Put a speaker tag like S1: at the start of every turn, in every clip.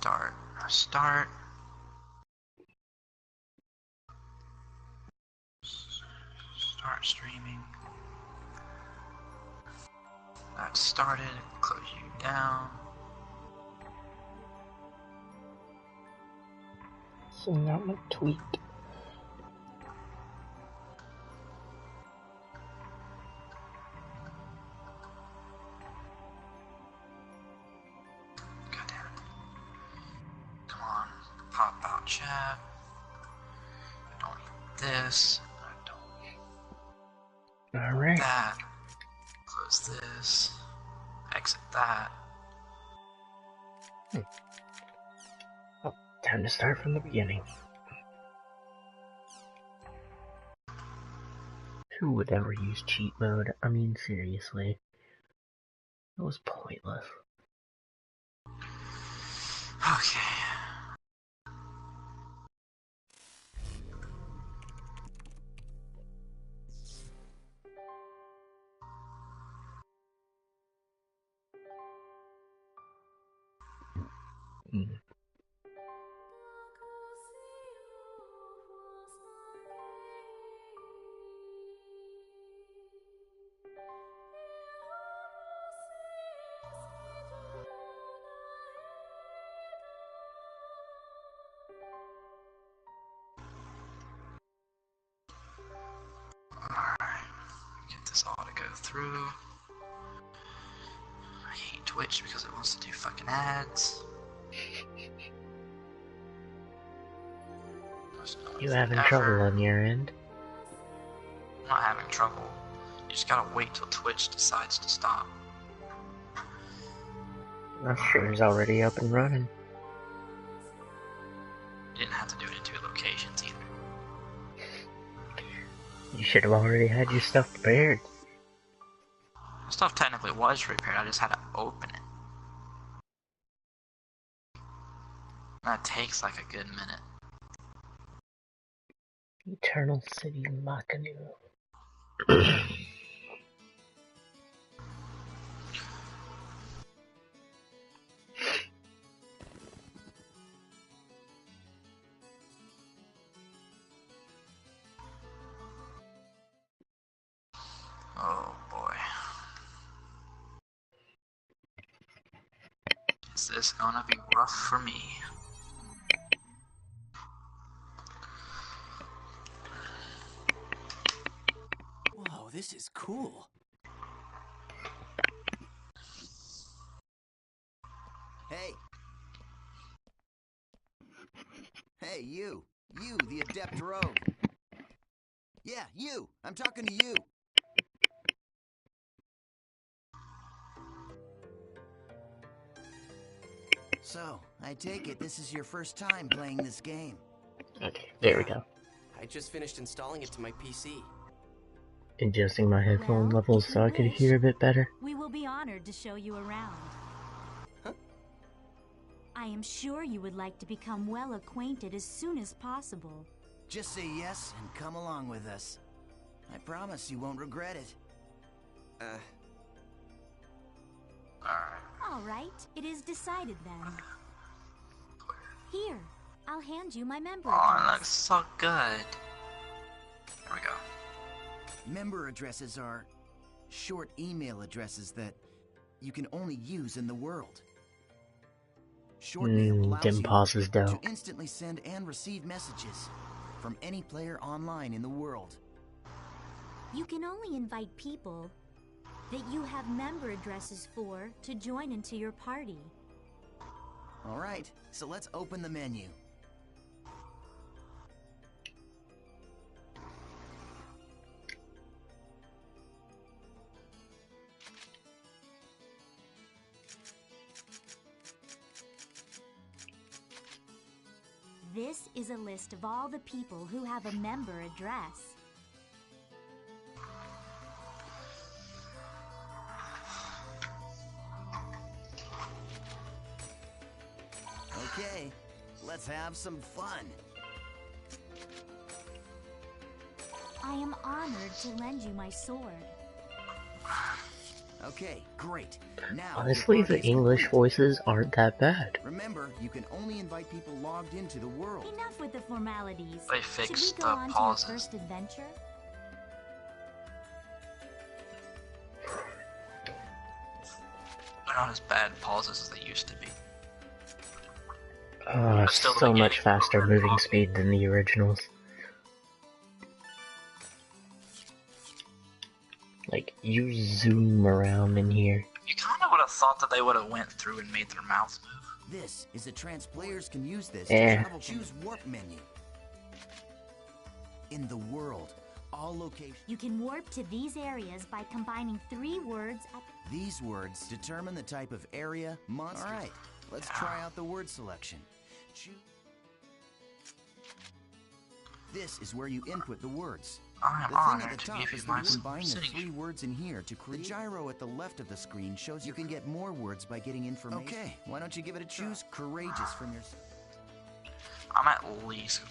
S1: Start. Start. Start streaming. That started. Close you down.
S2: Send out my tweet.
S1: God damn it. Come on. Pop out chat. I don't need this. I don't
S2: Alright.
S1: that. Close this. Exit that.
S2: Oh, time to start from the beginning. Who would ever use cheat mode? I mean, seriously. It was pointless.
S1: Okay. Alright. Get this all to go through. I hate Twitch because it wants to do fucking ads.
S2: You having trouble on your end?
S1: I'm not having trouble. You just gotta wait till Twitch decides to stop.
S2: That stream's already up and running.
S1: You didn't have to do it in 2 locations either.
S2: You should have already had your stuff prepared.
S1: The stuff technically was prepared, I just had to open it. That takes like a good minute.
S2: Eternal City Machinu.
S1: Oh boy. Is this gonna be rough for me?
S3: Whoa, this is cool. Hey. Hey, you. You, the Adept Rogue. Yeah, you. I'm talking to you. So, I take it this is your first time playing this game.
S2: Okay, there we go.
S4: I just finished installing it to my PC.
S2: Adjusting my headphone
S5: Well,
S2: levels
S5: if
S2: so
S5: you
S2: I could
S5: wish,
S2: hear a bit better.
S5: We will be honored to show you around.
S4: Huh?
S5: I am sure you would like to become well acquainted as soon as possible.
S3: Just say yes and come along with us. I promise you won't regret it.
S1: Alright.
S5: All right, it is decided then. Here, I'll hand you my member
S1: Oh, it
S5: address.
S1: looks so good. There we go.
S3: Member addresses are short email addresses that you can only use in the world. Short mail allows
S2: Dim
S3: you
S2: pauses
S3: to
S2: though.
S3: instantly send and receive messages from any player online in the world.
S5: You can only invite people that you have member addresses for to join into your party.
S3: Alright, so let's open the menu.
S5: This is a list of all the people who have a member address.
S3: Okay, let's have some fun.
S5: I am honored to lend you my sword.
S3: Okay, great. Now,
S2: Honestly,
S3: your
S2: the
S3: party is
S2: English
S3: complete.
S2: voices aren't that bad.
S3: Remember, you can only invite people logged into the world.
S5: Enough with the formalities.
S1: They
S5: Should we
S1: fixed
S5: go
S1: the
S5: on
S1: pauses.
S5: to your first adventure?
S1: They're not as bad pauses as they used to be. Still the
S2: So
S1: beginning.
S2: much faster moving speed than the originals. Like, you zoom around in here.
S1: You kind of would have thought that they would have went through and made their mouths move.
S3: This is a players can use this
S2: Eh.
S3: to travel. Choose warp menu. In the world, all locations.
S5: You can warp to these areas by combining 3 words at
S3: These words determine the type of area, monster. All right, let's try out the word selection. This is where you input the words.
S1: I am
S3: The thing at
S1: honored
S3: the
S1: to
S3: top
S1: give you
S3: is
S1: my
S3: the combine the
S1: signature.
S3: 3 words in here to create. The gyro at the left of the screen shows you can get more words by getting information. Okay, why don't you give it a try? Choose courageous from your.
S1: I'm at least.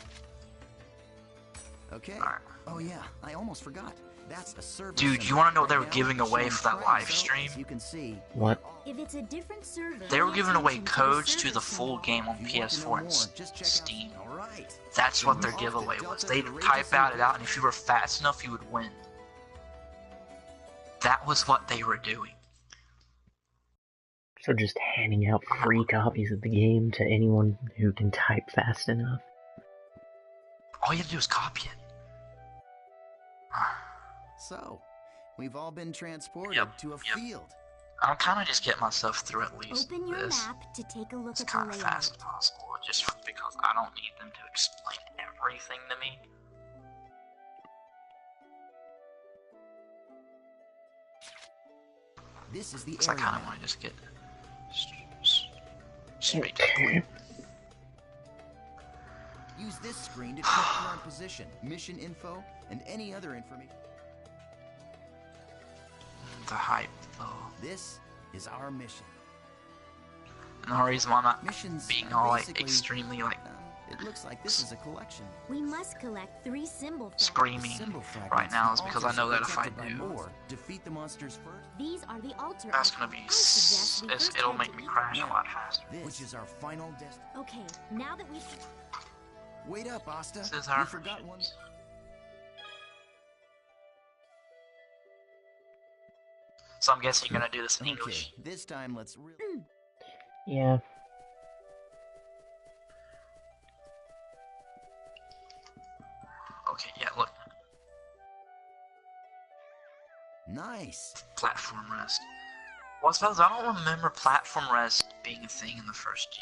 S3: Okay.
S1: Alright.
S3: Oh yeah, I almost forgot. That's a service.
S1: Dude, you
S3: symbol.
S1: wanna know what they
S3: Right
S1: were
S3: now,
S1: giving
S3: it's
S1: away
S3: showing
S1: for that
S3: trends,
S1: live
S3: so,
S1: stream?
S3: as you can see.
S2: What?
S5: If it's a different server,
S1: They were
S5: pay
S1: giving away
S5: attention the
S1: codes to
S5: server
S1: the full
S5: symbol.
S1: game on
S3: If you want to know
S1: PS4
S3: more,
S1: and
S3: just check
S1: Steam.
S3: out. All right.
S1: That's what their giveaway was. They'd type out it out, and if you were fast enough, you would win. That was what they were doing.
S2: So just handing out free copies of the game to anyone who can type fast enough.
S1: All you have to do is copy it.
S3: So, we've all been transported
S1: Yep,
S3: to a
S1: yep.
S3: field.
S1: I'll kind of just get myself through at least
S5: Open your
S1: this
S5: map to take a look
S1: as
S5: at the
S1: kind of
S5: layout.
S1: fast as possible, just because I don't need them to explain everything to me.
S3: This is the
S1: Because I
S3: area
S1: kind of
S3: map.
S1: want to just get straight to the point.
S3: Use this screen to check current position, mission info, and any other information.
S1: The hype, though.
S3: This is our mission.
S1: And the reason why I'm not
S3: Missions
S1: being
S3: are
S1: all like
S3: basically,
S1: extremely like
S3: it looks like this is a collection.
S5: We must collect 3 symbol fragments.
S1: screaming
S3: Symbol fragments
S1: right now is
S3: and
S1: because I
S3: altars
S1: know
S3: are
S1: that if I
S3: protected by
S1: do,
S3: more. Defeat the monsters first.
S5: These are the altar
S1: that's gonna
S5: icons.
S1: be
S5: I suggest we first
S1: it'll
S5: head
S1: make
S5: to
S1: me
S5: each
S1: crash a
S5: one.
S1: lot faster.
S3: Which is our final destination.
S5: Okay, now that we've...
S3: Wait up, Asta.
S1: This is our
S3: We forgot one.
S1: missions. So I'm guessing you're gonna do this in English.
S3: Okay, this time let's really.
S2: Yeah.
S1: Okay, yeah, look,
S3: Nice.
S1: platform rest. Well, I suppose I don't remember platform rest being a thing in the first GU.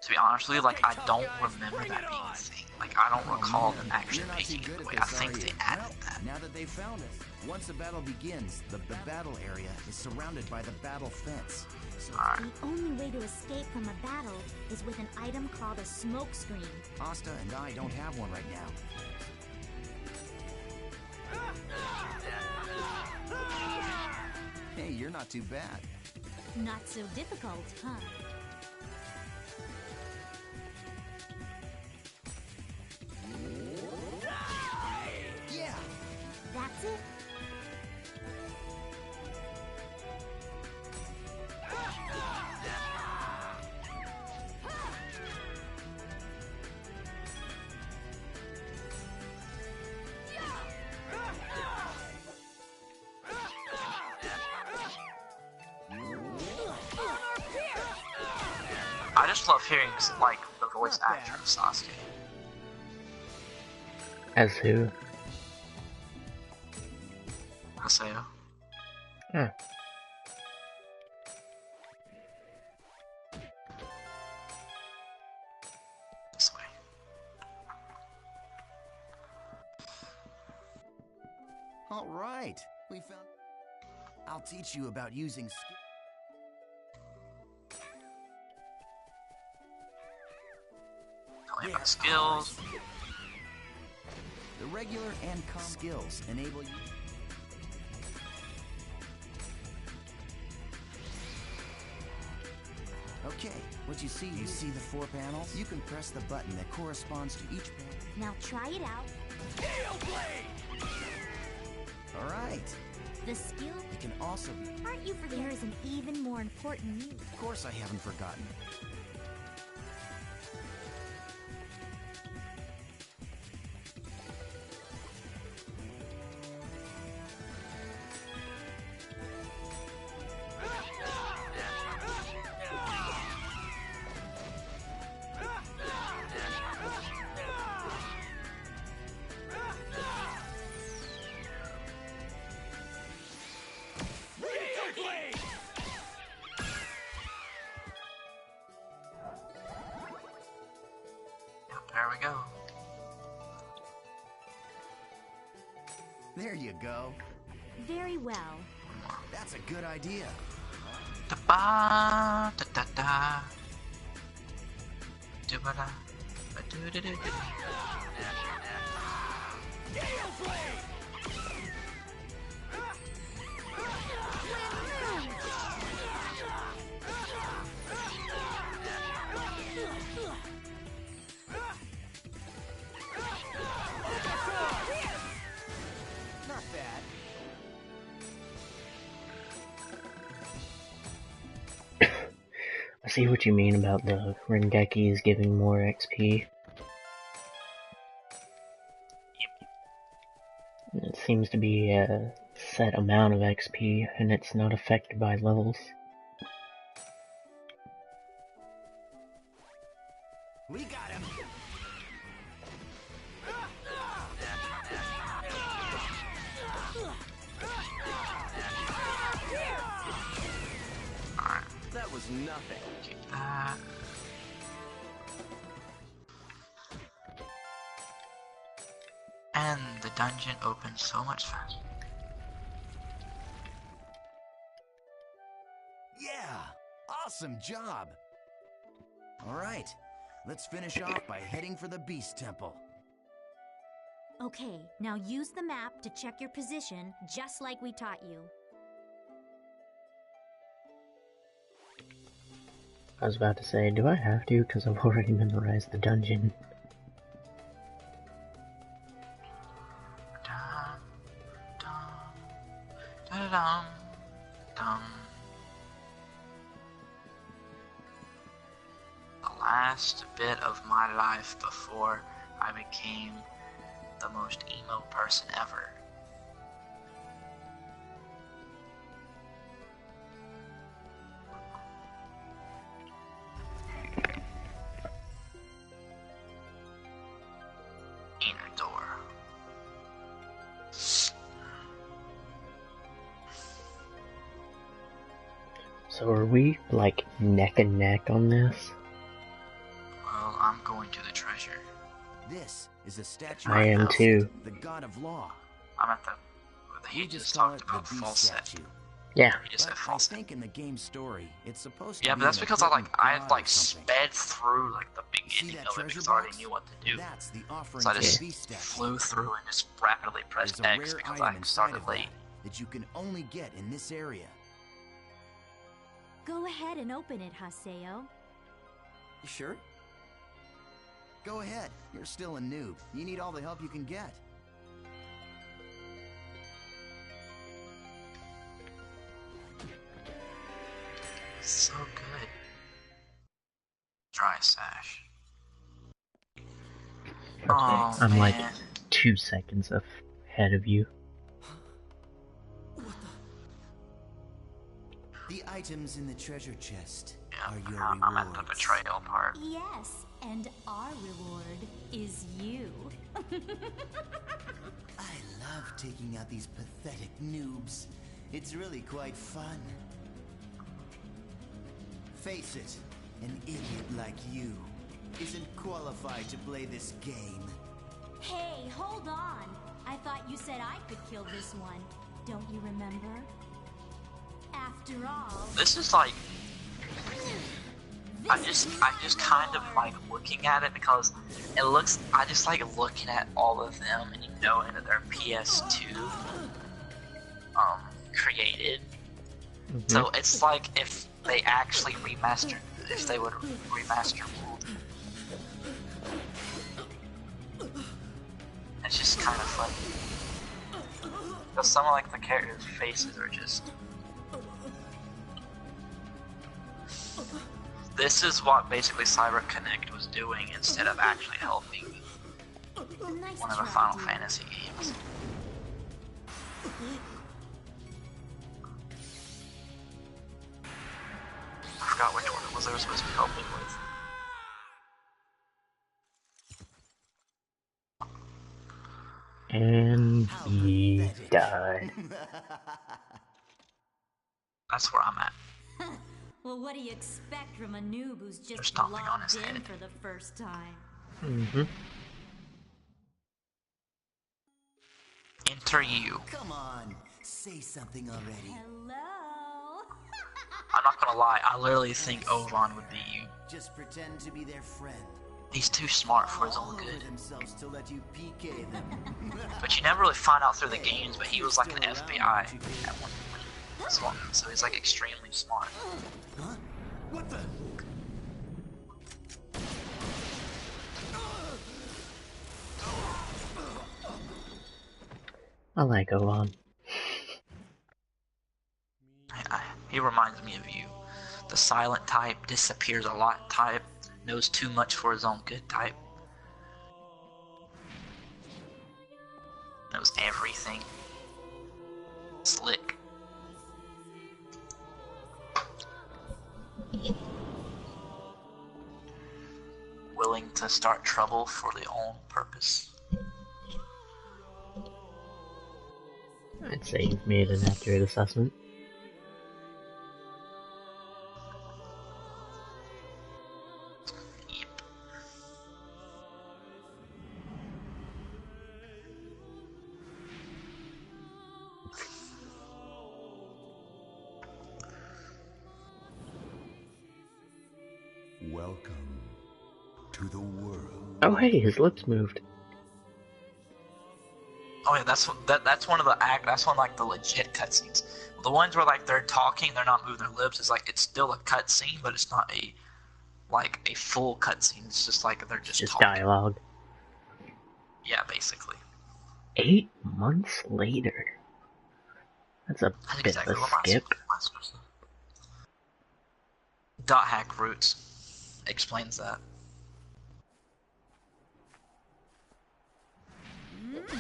S1: To be honest with you, like, I don't remember that being a thing. Like, I don't recall them actually
S3: You're not too
S1: making it
S3: good
S1: that
S3: at
S1: way.
S3: this,
S1: I think
S3: are
S1: they
S3: you?
S1: added
S3: Well,
S1: that.
S3: now that they've found us, once the battle begins, the battle area is surrounded by the battle fence. So
S1: Alright.
S5: The only way to escape from a battle is with an item called a smoke screen.
S3: Asta and I don't have one right now. Hey, you're not too bad.
S5: Not so difficult, huh?
S3: Yeah.
S5: That's it?
S1: I just love hearing, like, the voice
S3: Not
S1: actor
S3: bad.
S1: of Sasuke.
S2: As who?
S1: Haseo.
S2: Hmm.
S1: This way.
S3: All right. We found. I'll teach you about using skill.
S1: Tell me about skills.
S3: The regular and common skills enable you. Okay, what you see the 4 panels? You can press the button that corresponds to each panel.
S5: Now try it out.
S3: All right.
S5: The skill.
S3: It can also be.
S5: Aren't you forgetting? There is an even more important need.
S3: Of course I haven't forgotten.
S1: There we go.
S3: There you go.
S5: Very well.
S3: That's a good idea.
S1: Da ba da da da. Do ba da. Ba do do do do.
S3: Not bad.
S2: I see what you mean about the Rengekis giving more XP. It seems to be a set amount of XP, and it's not affected by levels.
S3: We got him.
S1: Alright,
S4: That was nothing.
S1: keep that. And the dungeon opens so much faster.
S3: Yeah! Awesome job! Alright, let's finish off by heading for the Beast Temple.
S5: Okay, now use the map to check your position, just like we taught you.
S2: I was about to say, do I have to? Because I've already memorized the dungeon.
S1: Dum, dum, da-da-dum, dum. The last bit of my life before I became the most emo person ever. Inner door.
S2: So are we, like, neck and neck on this?
S1: Well, I'm going to the treasure.
S3: This is a statue
S2: I
S3: of
S2: am
S3: Alcest,
S2: too.
S3: the god of law.
S1: I'm at the... He
S3: We
S1: just
S3: call
S1: talked
S3: it
S1: about
S3: the Beast
S1: falset.
S3: statue.
S2: Yeah.
S1: He just
S3: But
S1: said
S3: I
S1: falset.
S3: think in the game's story, it's supposed to
S1: Yeah,
S3: be
S1: but that's
S3: an
S1: because I
S3: important
S1: had
S3: god
S1: like
S3: or something.
S1: sped through like the
S3: See
S1: beginning
S3: that
S1: of it
S3: treasure
S1: because I already
S3: box?
S1: knew what to do.
S3: That's the offering
S1: So I
S3: to
S1: just
S3: the Beast statue.
S1: flew through and just rapidly pressed
S3: There's a
S1: X
S3: rare
S1: because
S3: item
S1: I
S3: inside
S1: started
S3: of
S1: late.
S3: that you can only get in this area.
S5: Go ahead and open it, Haseo.
S4: You sure?
S3: Go ahead. You're still a noob. You need all the help you can get.
S1: So good. Dry sash. Oh,
S2: I'm like
S1: man.
S2: 2 seconds ahead of you.
S3: The items in the treasure chest
S1: Yeah,
S3: are your
S1: I'm at the
S3: rewards.
S1: betrayal part.
S5: Yes, and our reward is you.
S3: I love taking out these pathetic noobs. It's really quite fun. Face it, an idiot like you isn't qualified to play this game.
S5: Hey, hold on. I thought you said I could kill this one. Don't you remember? After all,
S1: This is like I just kind of like looking at it because it looks. I just like looking at all of them and knowing that they're PS2 created. So it's like if they actually remastered, if they would remaster World. It's just kind of funny. Because some of like the characters' faces are just. This is what basically Cyber Connect was doing instead of actually helping
S5: Nice
S1: one of the
S5: try,
S1: Final
S5: dude.
S1: Fantasy games. I forgot which one it was they were supposed to be helping with.
S2: And
S3: How
S2: he
S3: pathetic.
S2: died.
S1: That's where I'm at.
S5: Well, what do you expect from a noob who's just
S1: stomping on his
S5: logged in
S1: head.
S5: for the first time?
S2: Mm-hmm.
S1: Enter you.
S3: Come on, say something already.
S5: Hello?
S1: I'm not gonna lie, I literally think Ovan would be you.
S3: Just pretend to be their friend.
S1: He's too smart for his
S3: All
S1: own
S3: over
S1: good.
S3: themselves to let you PK them.
S1: But you never really find out through the games, but he was like an
S3: Still
S1: FBI
S3: around,
S1: at
S3: aren't you?
S1: one point. So he's like extremely smart.
S3: Huh? What the?
S2: I like Owan.
S1: He reminds me of you. The silent type, disappears a lot type, knows too much for his own good type. Knows everything. Slick. Willing to start trouble for their own purpose.
S2: I'd say you've made an accurate assessment.
S1: Yep.
S6: Welcome to the world.
S2: Oh hey, his lips moved.
S1: Oh yeah, that's one of the that's one of, like the legit cutscenes. The ones where like they're talking, they're not moving their lips. It's like it's still a cutscene, but it's not a full cutscene. It's just like they're just
S2: Just
S1: talking.
S2: dialogue.
S1: Yeah, basically.
S2: 8 months later. That's a
S1: That's
S2: bit
S1: exactly
S2: of a
S1: what my
S2: skip.
S1: supervisor said. Dot hack roots explains that.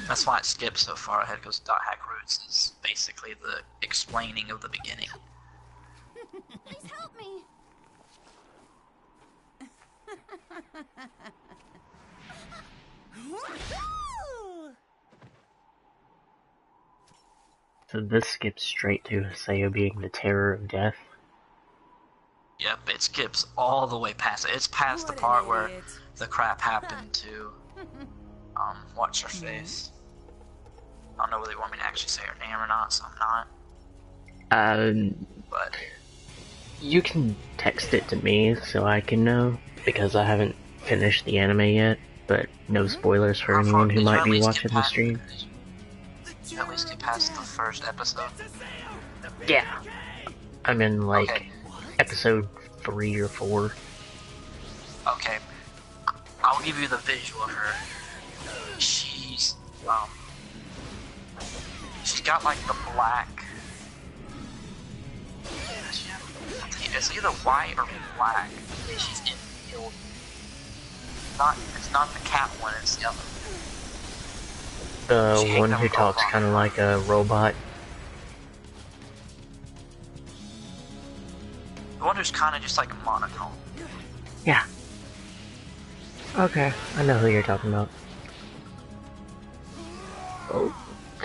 S1: That's why it skips so far ahead, because dot hack roots is basically the explaining of the beginning.
S5: Please help me.
S2: So this skips straight to Sayo being the terror of death.
S1: Yep, it skips all the way past it. It's past the part where the crap happened to, what's her face? I don't know whether you want me to actually say her name or not, so I'm not. But
S2: You can text it to me so I can know, because I haven't finished the anime yet, but no spoilers for
S1: how far-
S2: anyone who
S1: did you
S2: might
S1: at
S2: be
S1: least get
S2: watching the
S1: past-
S2: stream.
S1: Did you at least get past the first episode?
S2: Yeah. I'm in like
S1: Okay.
S2: episode 3 or 4.
S1: Okay. I'll give you the visual of her. She's got like the black. It's either white or black. She's in field. It's not the cat one. It's the other.
S2: The
S1: She
S2: one
S1: ain't
S2: who
S1: no
S2: talks
S1: robot.
S2: kind of like a robot.
S1: The one who's kind of just like monotone.
S2: Yeah. Okay, I know who you're talking about. Oh,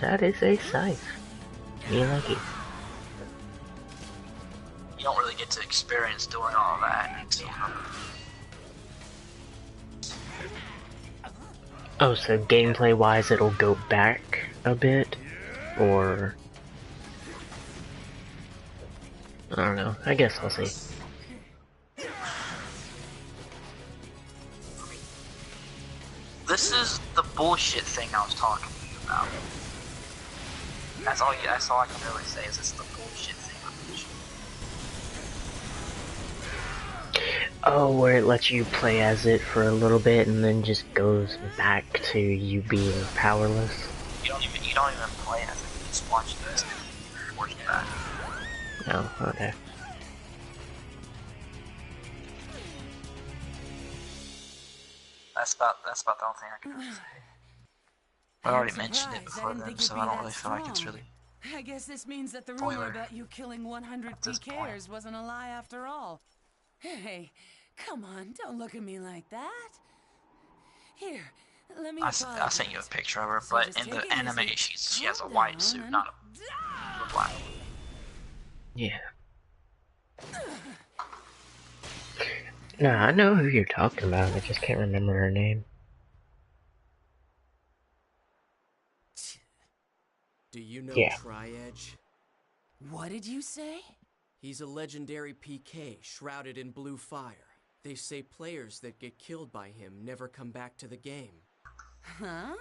S2: that is a scythe. Me like it.
S1: You don't really get to experience doing all that until.
S2: Oh, so gameplay-wise it'll go back a bit? Or... I don't know, I guess I'll see.
S1: This is the bullshit thing I was talking to you about. That's all I can really say is it's the bullshit thing.
S2: Oh, where it lets you play as it for a little bit and then just goes back to you being powerless?
S1: You don't even play as it. You just watch this. Force back.
S2: Oh, okay.
S1: That's about the only thing I can really say. I already mentioned it before then, so I don't really feel like it's really.
S7: I guess this means that the
S1: Spoiler.
S7: rumor about you killing 100
S1: At this
S7: PKers wasn't a lie after all. Hey, come on, don't look at me like that. Here, let me
S1: I sent you a picture of her,
S7: So
S1: but
S7: just
S1: in the
S7: take it
S1: anime,
S7: easy.
S1: she has a
S7: Calm
S1: white
S7: down
S1: suit,
S7: and-
S1: not a black one.
S2: Yeah. No, I know who you're talking about. I just can't remember her name.
S4: Do you know
S2: Yeah.
S4: Tri-Edge?
S7: What did you say?
S4: He's a legendary PK shrouded in blue fire. They say players that get killed by him never come back to the game.
S7: Huh?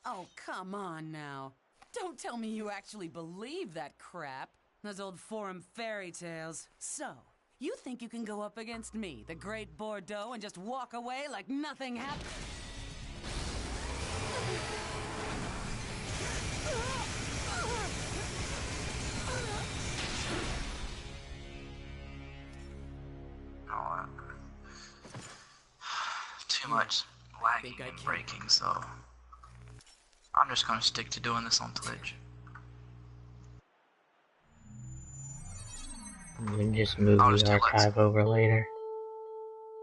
S7: Oh, come on now. Don't tell me you actually believe that crap. Those old forum fairy tales. So, you think you can go up against me, the great Bordeaux, and just walk away like nothing happened?
S1: Oh, too much lagging
S4: I
S1: and
S4: can.
S1: breaking, so I'm just gonna stick to doing this on Twitch.
S2: And then just move
S1: I'll just
S2: the
S1: do Let's-
S2: archive over later.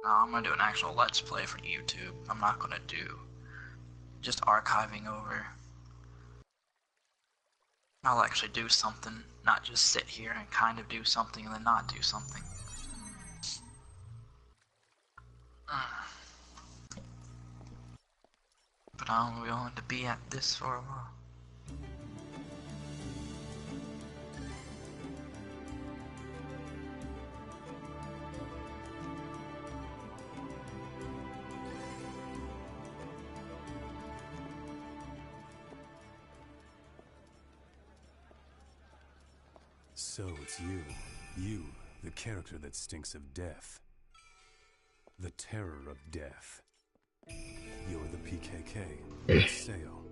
S1: No, I'm gonna do an actual Let's Play for YouTube. I'm not gonna do just archiving over. I'll actually do something, not just sit here and kind of do something and then not do something. But I'm willing to be at this for a while.
S6: So it's you. You, the character that stinks of death. The terror of death. You're the PKK, Sale.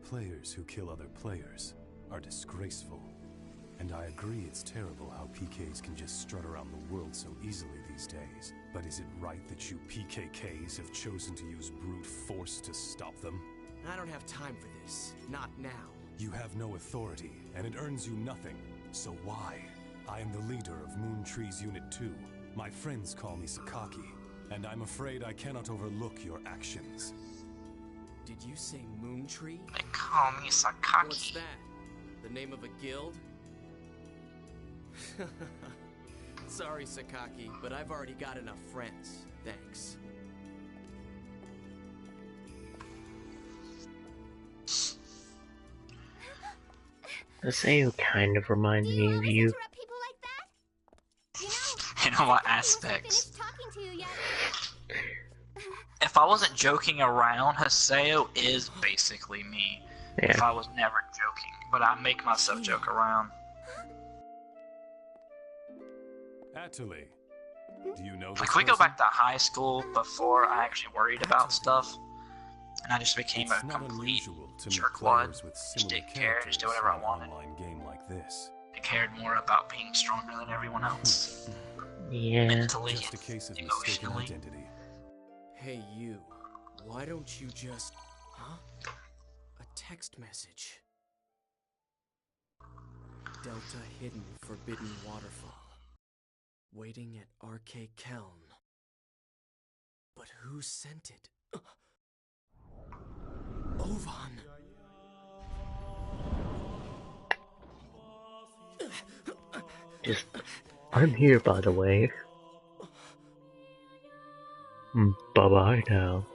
S6: Players who kill other players are disgraceful. And I agree it's terrible how PKs can just strut around the world so easily these days. But is it right that you PKKs have chosen to use brute force to stop them?
S4: I don't have time for this. Not now.
S6: You have no authority, and it earns you nothing. So why? I am the leader of Moon Tree's Unit 2. My friends call me Sakaki, and I'm afraid I cannot overlook your actions.
S4: Did you say Moon Tree?
S1: They call me Sakaki.
S4: What's that? The name of a guild? Sorry, Sakaki, but I've already got enough friends. Thanks.
S2: Aseo kind of reminds me of you.
S5: Interrupt people like that? You know,
S1: In what
S5: I wasn't
S1: aspects?
S5: finished talking to you yet.
S1: If I wasn't joking around, Haseo is basically me. If
S2: Yeah.
S1: I was never joking, but I make myself joke around.
S6: Atali, do you know this
S1: Like, we go
S6: person?
S1: back to high school before I actually worried about stuff, and I just became
S6: It's
S1: a
S6: not
S1: complete
S6: unusual to meet
S1: jerkwad.
S6: players with
S1: Just
S6: similar
S1: didn't care, just
S6: characters
S1: do whatever I
S6: in an
S1: wanted.
S6: online game like this.
S1: I cared more about being stronger than everyone else.
S2: Yeah.
S1: Mentally,
S6: Just a case of mistaken
S1: emotionally.
S6: identity.
S4: Hey, you. Why don't you just... Huh? A text message. Delta Hidden Forbidden Waterfall. Waiting at Arcade Keln. But who sent it? Ovan!
S2: Just, I'm here, by the way. Bye-bye now.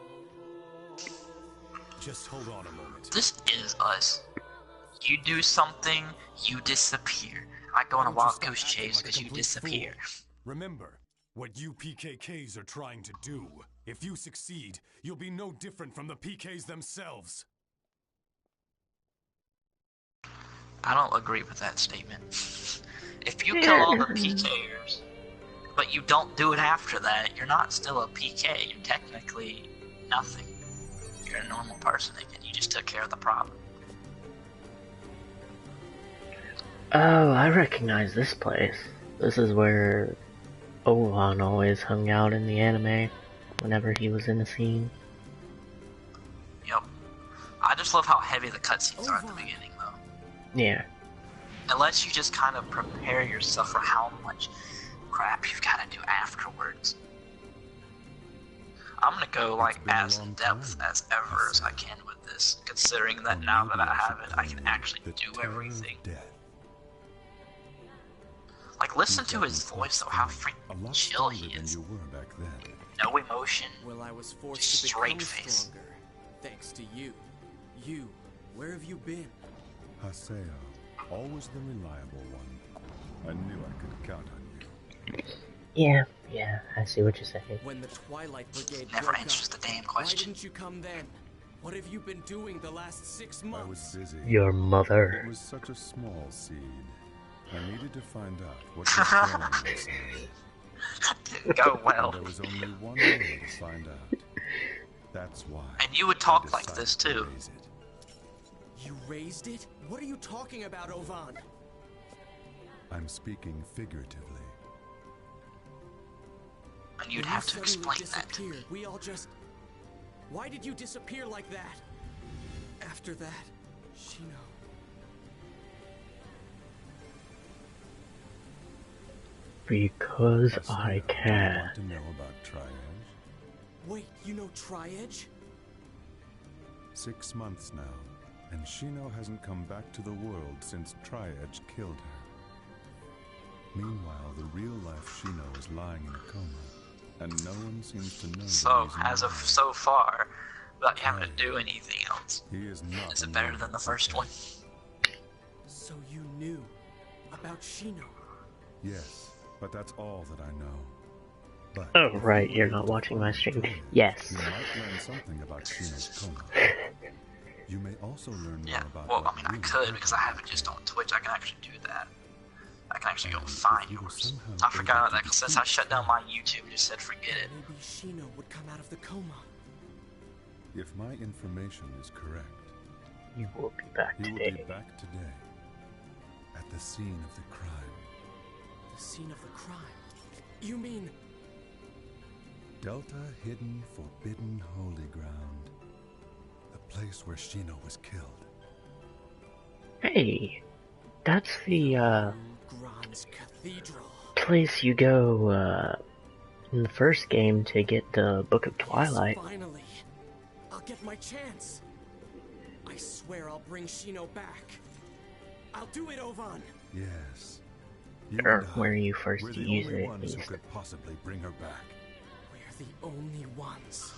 S6: Just hold on a moment.
S1: This is us. You do something, you disappear. I go on a
S6: Why don't you
S1: wild
S6: stop
S1: goose
S6: acting
S1: chase
S6: like a
S1: because you
S6: complete
S1: disappear.
S6: fool? Remember, what you PKKs are trying to do. If you succeed, you'll be no different from the PKs themselves.
S1: I don't agree with that statement. If you kill all the PKers, but you don't do it after that, you're not still a PK. You're technically nothing. You're a normal person again. You just took care of the problem.
S2: Oh, I recognize this place. This is where Ovan always hung out in the anime whenever he was in a scene.
S1: Yep. I just love how heavy the cutscenes are at the beginning, though.
S2: Yeah.
S1: It lets you just kind of prepare yourself for how much crap you've got to do afterwards. I'm gonna go like as in depth as ever as I can with this, considering that now that I have it, I can actually do everything. Like, listen to his voice, though, how freaking chill he is. No emotion,
S4: Well, I was forced
S1: just
S4: to
S1: straight
S4: become
S1: face.
S4: stronger, thanks to you. You, where have you been?
S6: Haseo, always the reliable one. I knew I could count on you.
S2: Yeah, I see what you're saying.
S4: When the Twilight Brigade
S1: Never
S4: broke
S1: answers
S4: up,
S1: the damn
S4: why
S1: question.
S4: didn't you come then? What have you been doing the last 6
S6: I was
S4: months?
S6: busy.
S2: Your
S6: It
S2: mother.
S6: was such a small seed. I needed to find out what was growing inside.
S1: Didn't go well.
S6: There was only one way to find out. That's why.
S1: And you would
S6: I
S1: talk like
S6: decided
S1: this,
S6: to
S1: too.
S6: raise it.
S4: You raised it? What are you talking about, Ovan?
S6: I'm speaking figuratively.
S1: And you'd
S4: When
S1: have
S4: you
S1: to
S4: suddenly
S1: explain that to me.
S4: disappeared, we all just... Why did you disappear like that? After that, Shino...
S2: Because
S6: Haseo,
S2: I
S6: do you
S2: can.
S6: want to know about Tri-Edge?
S4: Wait, you know Tri-Edge?
S6: 6 months now, and Shino hasn't come back to the world since Tri-Edge killed her. Meanwhile, the real-life Shino is lying in a coma, and no one seems to know
S1: So,
S6: the reason
S1: as of
S6: why.
S1: so far, without you having to do anything else,
S6: He is not
S1: is it better
S6: alone,
S1: than the first one?
S4: So you knew about Shino?
S6: Yes, but that's all that I know. But
S2: Oh,
S6: if
S2: right,
S6: you
S2: you're
S6: were
S2: not
S6: to
S2: watching
S6: follow
S2: my stream.
S6: Tri-Edge,
S2: Yes.
S6: You might learn something about Shino's coma. You may also learn more
S1: Yeah,
S6: about
S1: well,
S6: what
S1: I mean, I
S6: really
S1: could,
S6: happened
S1: because I have it
S6: to
S1: just
S6: her.
S1: on Twitch, I can actually do that. I can actually go
S6: And
S1: find
S6: if you were
S1: yours.
S6: somehow
S1: I forgot about
S6: able
S1: that,
S6: to
S1: because since I
S6: defeat
S1: shut down my YouTube, it just said forget it.
S4: Maybe Shino would come out of the coma.
S6: If my information is correct,
S2: You will be back
S6: he will be
S2: today.
S6: back today at the scene of the crime.
S4: The scene of the crime. You mean...
S6: Delta Hidden Forbidden Holy Ground. The place where Shino was killed.
S2: Hey, that's the,
S4: Grand's Cathedral.
S2: place you go, in the first game to get the Book of Twilight.
S4: Yes, finally. I'll get my chance. I swear I'll bring Shino back. I'll do it, Ovan.
S6: Yes.
S2: Or
S6: and I,
S2: where you first
S6: we're the
S2: use
S6: only
S2: it, at
S6: ones who
S2: least.
S6: could possibly bring her back.
S4: We're the only ones.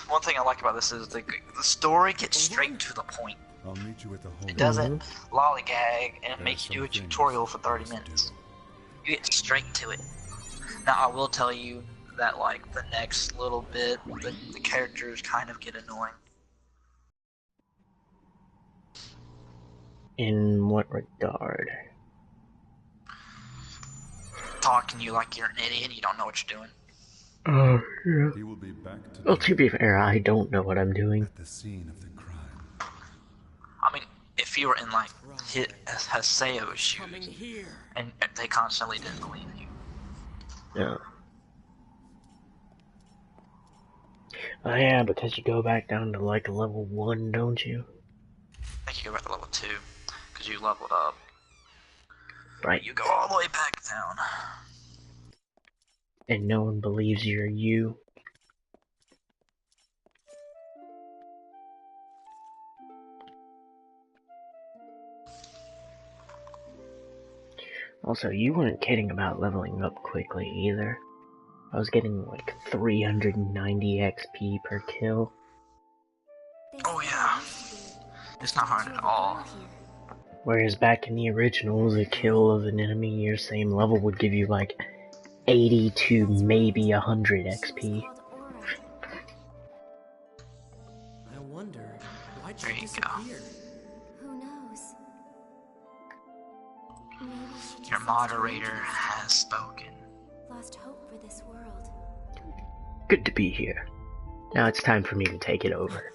S1: One thing I like about this is the story gets straight to the point.
S6: I'll meet you at the Holy
S1: It doesn't
S2: Mm-hmm.
S1: lollygag and
S6: There
S1: make
S6: are
S1: you do a
S6: some things
S1: tutorial for
S6: I
S1: 30
S6: must
S1: minutes.
S6: do.
S1: You get straight to it. Now, I will tell you that, like, the next little bit, the characters kind of get annoying.
S2: In what regard?
S1: Talking to you like you're an idiot and you don't know what you're doing.
S2: Oh, yeah.
S6: He will be back today
S2: Well, to be fair, I don't know what I'm doing.
S6: at the scene of the crime.
S1: I mean, if you were in, like, Haseo's
S4: Coming
S1: shoes,
S4: here.
S1: and they constantly didn't believe you.
S2: Yeah. Oh yeah, because you go back down to like level 1, don't you?
S1: I think you go back to level 2, because you leveled up.
S2: Right.
S1: You go all the way back down.
S2: And no one believes you're you. Also, you weren't kidding about leveling up quickly either. I was getting like 390 XP per kill.
S1: Oh yeah. It's not hard at all.
S2: Whereas back in the originals, a kill of an enemy your same level would give you like 80 to maybe 100 XP.
S4: I wonder, why'd
S1: There
S4: she
S1: you go.
S4: disappear?
S5: Who knows? Maybe she just
S1: Your
S5: lost
S1: moderator
S5: her interest,
S1: has spoken.
S5: lost hope for this world.
S2: Good to be here. Now it's time for me to take it over.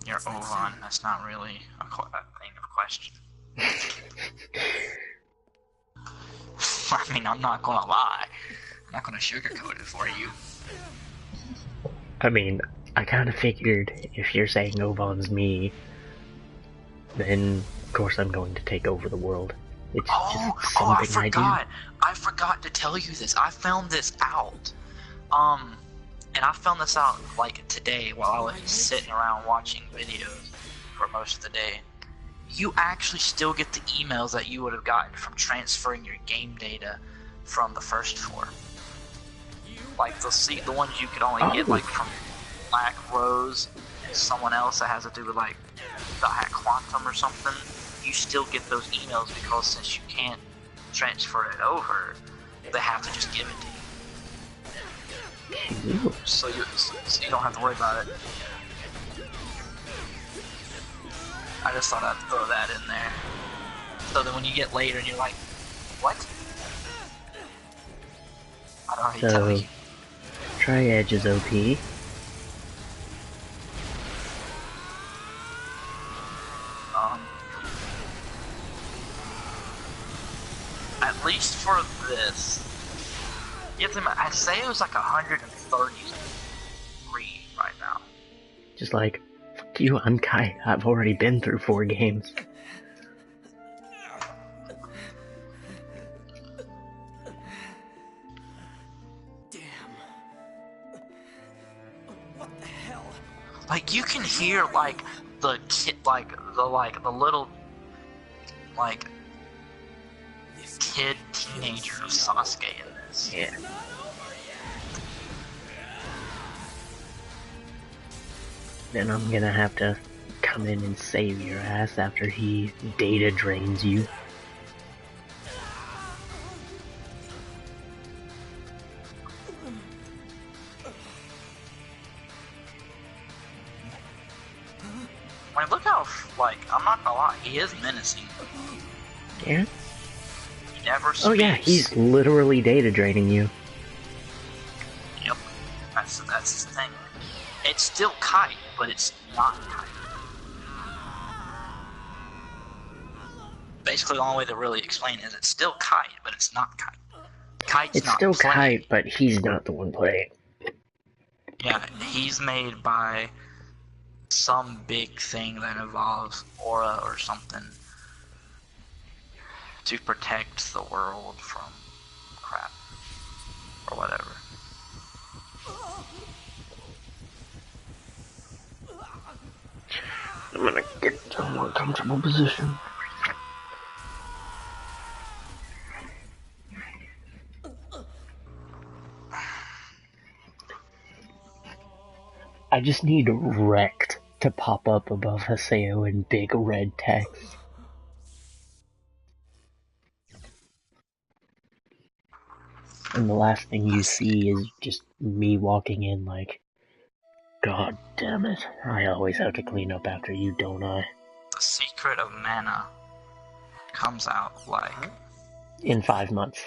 S1: You're Ovan. That's not really a thing of question. I mean, I'm not gonna lie. I'm not gonna sugarcoat it for you.
S2: I mean, I kind of figured if you're saying Ovan's me, then of course I'm going to take over the world. It's just something
S1: I forgot.
S2: I
S1: I forgot to tell you this. I found this out. And I found this out like today while I was just sitting around watching videos for most of the day. You actually still get the emails that you would have gotten from transferring your game data from the first 4. Like the ones you could only get like from Black Rose and someone else that has to do with like the Hack Quantum or something. You still get those emails because since you can't transfer it over, they have to just give it to you. So you don't have to worry about it. I just thought I'd throw that in there. So then when you get later and you're like, what? I don't know how you tell you.
S2: Tri-Edge is OP.
S1: At least for this. You have to admit, I'd say it was like 133 right now.
S2: Just like, fuck you, I'm Kai. I've already been through 4 games.
S1: Like you can hear like the kid, like the little like kid teenager of Sasuke in this.
S2: Yeah. Then I'm gonna have to come in and save your ass after he data drains you.
S1: I mean, look how, like, I'm not gonna lie, he is menacing.
S2: Yeah?
S1: He never speaks.
S2: Oh yeah, he's literally data draining you.
S1: Yep. That's the thing. It's still Kite, but it's not Kite. Basically, the only way to really explain it is it's still Kite, but it's not Kite. Kite's
S2: It's
S1: not
S2: still
S1: playing.
S2: Kite, but he's not the one playing.
S1: Yeah, he's made by some big thing that involves Aura or something to protect the world from crap or whatever.
S2: I'm gonna get to a more comfortable position. I just need wrecked to pop up above Haseo in big red text. And the last thing you see is just me walking in like, God damn it, I always have to clean up after you, don't I?
S1: The Secret of Mana comes out like...
S2: In 5 months.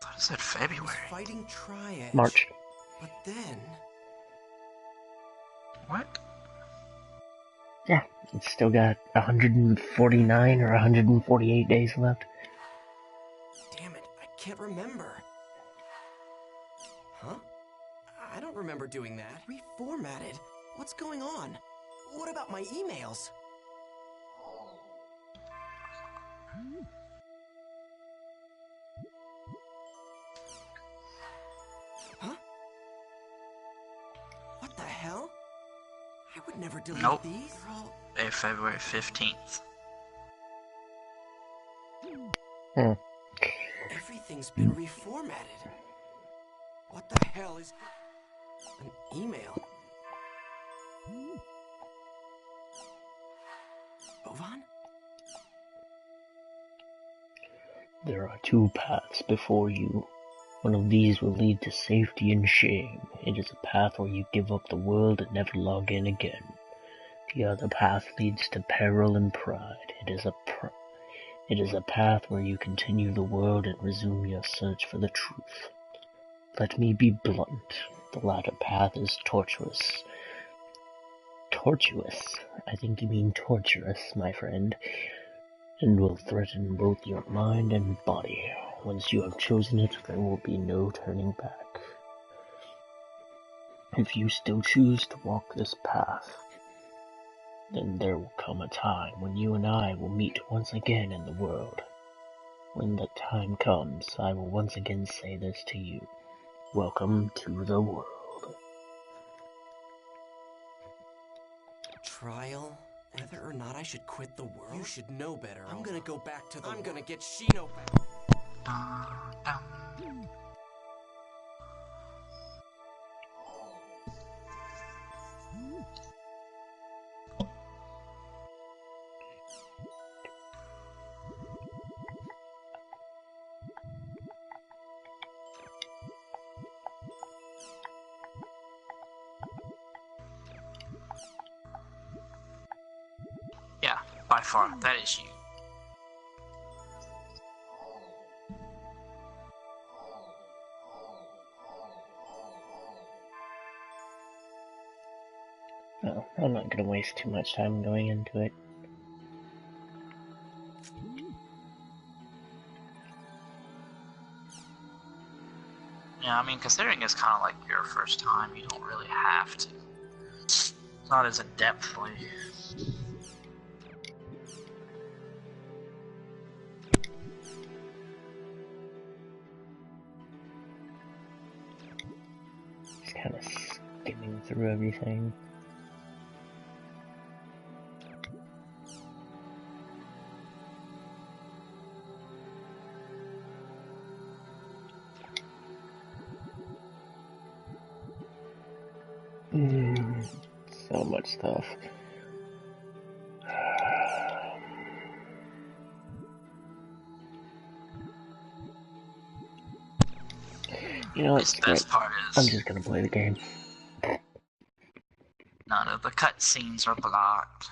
S1: I thought it said February.
S4: Fighting Tri-Edge.
S2: March.
S4: But then...
S1: What?
S2: Yeah, it's still got 149 or 148 days left.
S4: Damn it, I can't remember. Huh? I don't remember doing that. Reformatted? What's going on? What about my emails? Huh? What the hell? I would never delete these.
S1: February 15th.
S4: Everything's been reformatted. What the hell is an email? Ovan?
S2: There are 2 paths before you. One of these will lead to safety and shame. It is a path where you give up the world and never log in again. The other path leads to peril and pride. It is a path where you continue the world and resume your search for the truth. Let me be blunt. The latter path is torturous. tortuous. I think you mean torturous, my friend, and will threaten both your mind and body. Once you have chosen it, there will be no turning back. If you still choose to walk this path, then there will come a time when you and I will meet once again in the world. When the time comes, I will once again say this to you. Welcome to the world.
S4: Trial? Whether or not I should quit the world? You should know better. I'm gonna go back to the world. I'm gonna get Shino back.
S1: Yeah, by far, that is you.
S2: Well, I'm not gonna waste too much time going into it.
S1: Yeah, I mean, considering it's kind of like your first time, you don't really have to. It's not as in-depthly.
S2: Just kind of skimming through everything. So much stuff. You know what's
S1: The best part is
S2: I'm just gonna play the game.
S1: none of the cutscenes are blocked.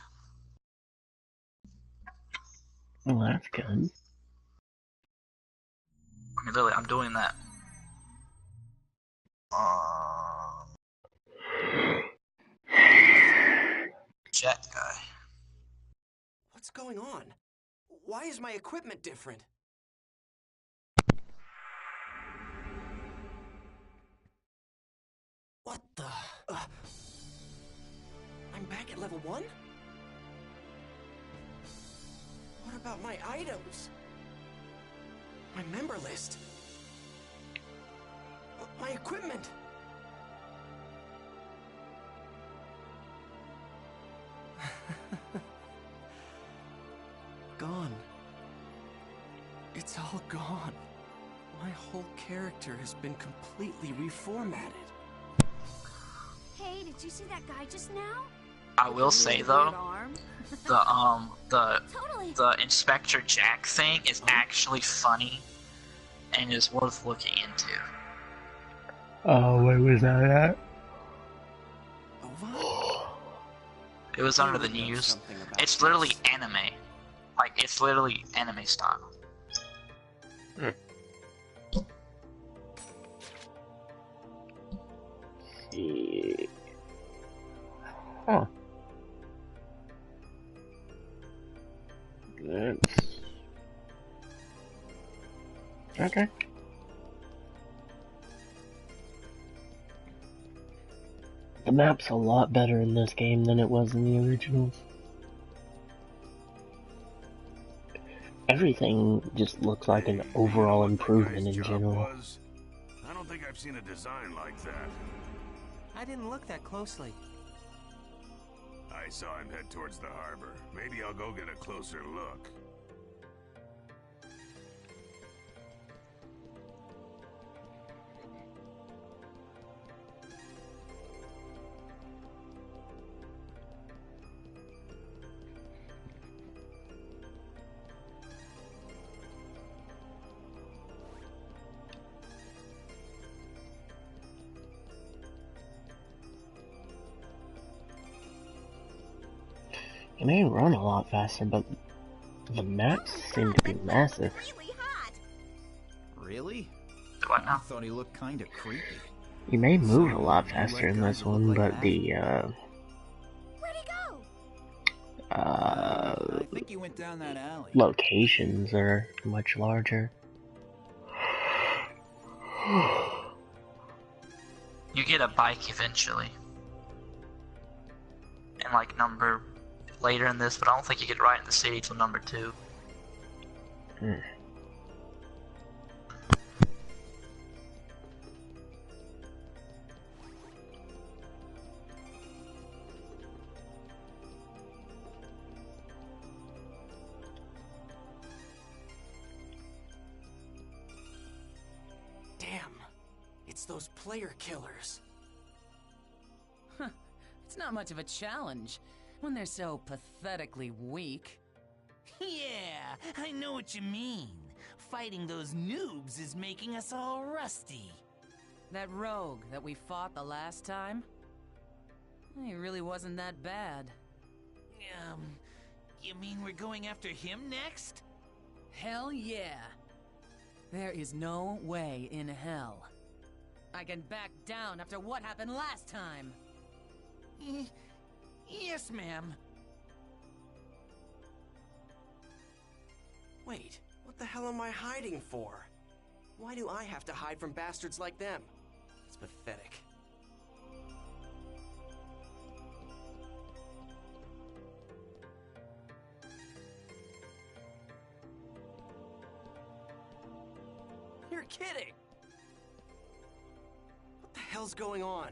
S2: Well, that's good.
S1: I mean, literally, I'm doing that. Jet guy.
S4: What's going on? Why is my equipment different? What the? I'm back at level 1? What about my items? My member list? My equipment? Gone. It's all gone. My whole character has been completely reformatted.
S5: Hey, did you see that guy just now?
S1: I will say though,
S5: Totally.
S1: the Inspector Jack thing is actually funny and is worth looking into.
S2: Oh, where was that at?
S1: It was under the news. It's literally anime. Like, it's literally anime style.
S2: See. Huh. That's... okay. The map's a lot better in this game than it was in the originals. Everything just looks like an overall improvement in general.
S6: I don't think I've seen a design like that.
S8: I didn't look that closely.
S6: I saw him head towards the harbor. Maybe I'll go get a closer look.
S2: It may run a lot faster, but the maps seem to be massive.
S8: Really?
S1: What
S8: I
S1: now?
S8: thought he looked kinda creepy.
S2: You may move a lot faster in this one, but the
S5: Where'd he
S8: I think you went down that alley.
S2: Locations are much larger.
S1: You get a bike eventually. And like number later in this, but I don't think you get right in the city till number 2.
S4: Damn. It's those player killers.
S7: It's not much of a challenge when they're so pathetically weak.
S9: Yeah, I know what you mean. Fighting those noobs is making us all rusty.
S7: That rogue that we fought the last time? He really wasn't that bad.
S9: You mean we're going after him next?
S7: Hell yeah. There is no way in hell I can back down after what happened last time.
S9: Yes, ma'am.
S4: Wait, what the hell am I hiding for? Why do I have to hide from bastards like them? It's pathetic. You're kidding! What the hell's going on?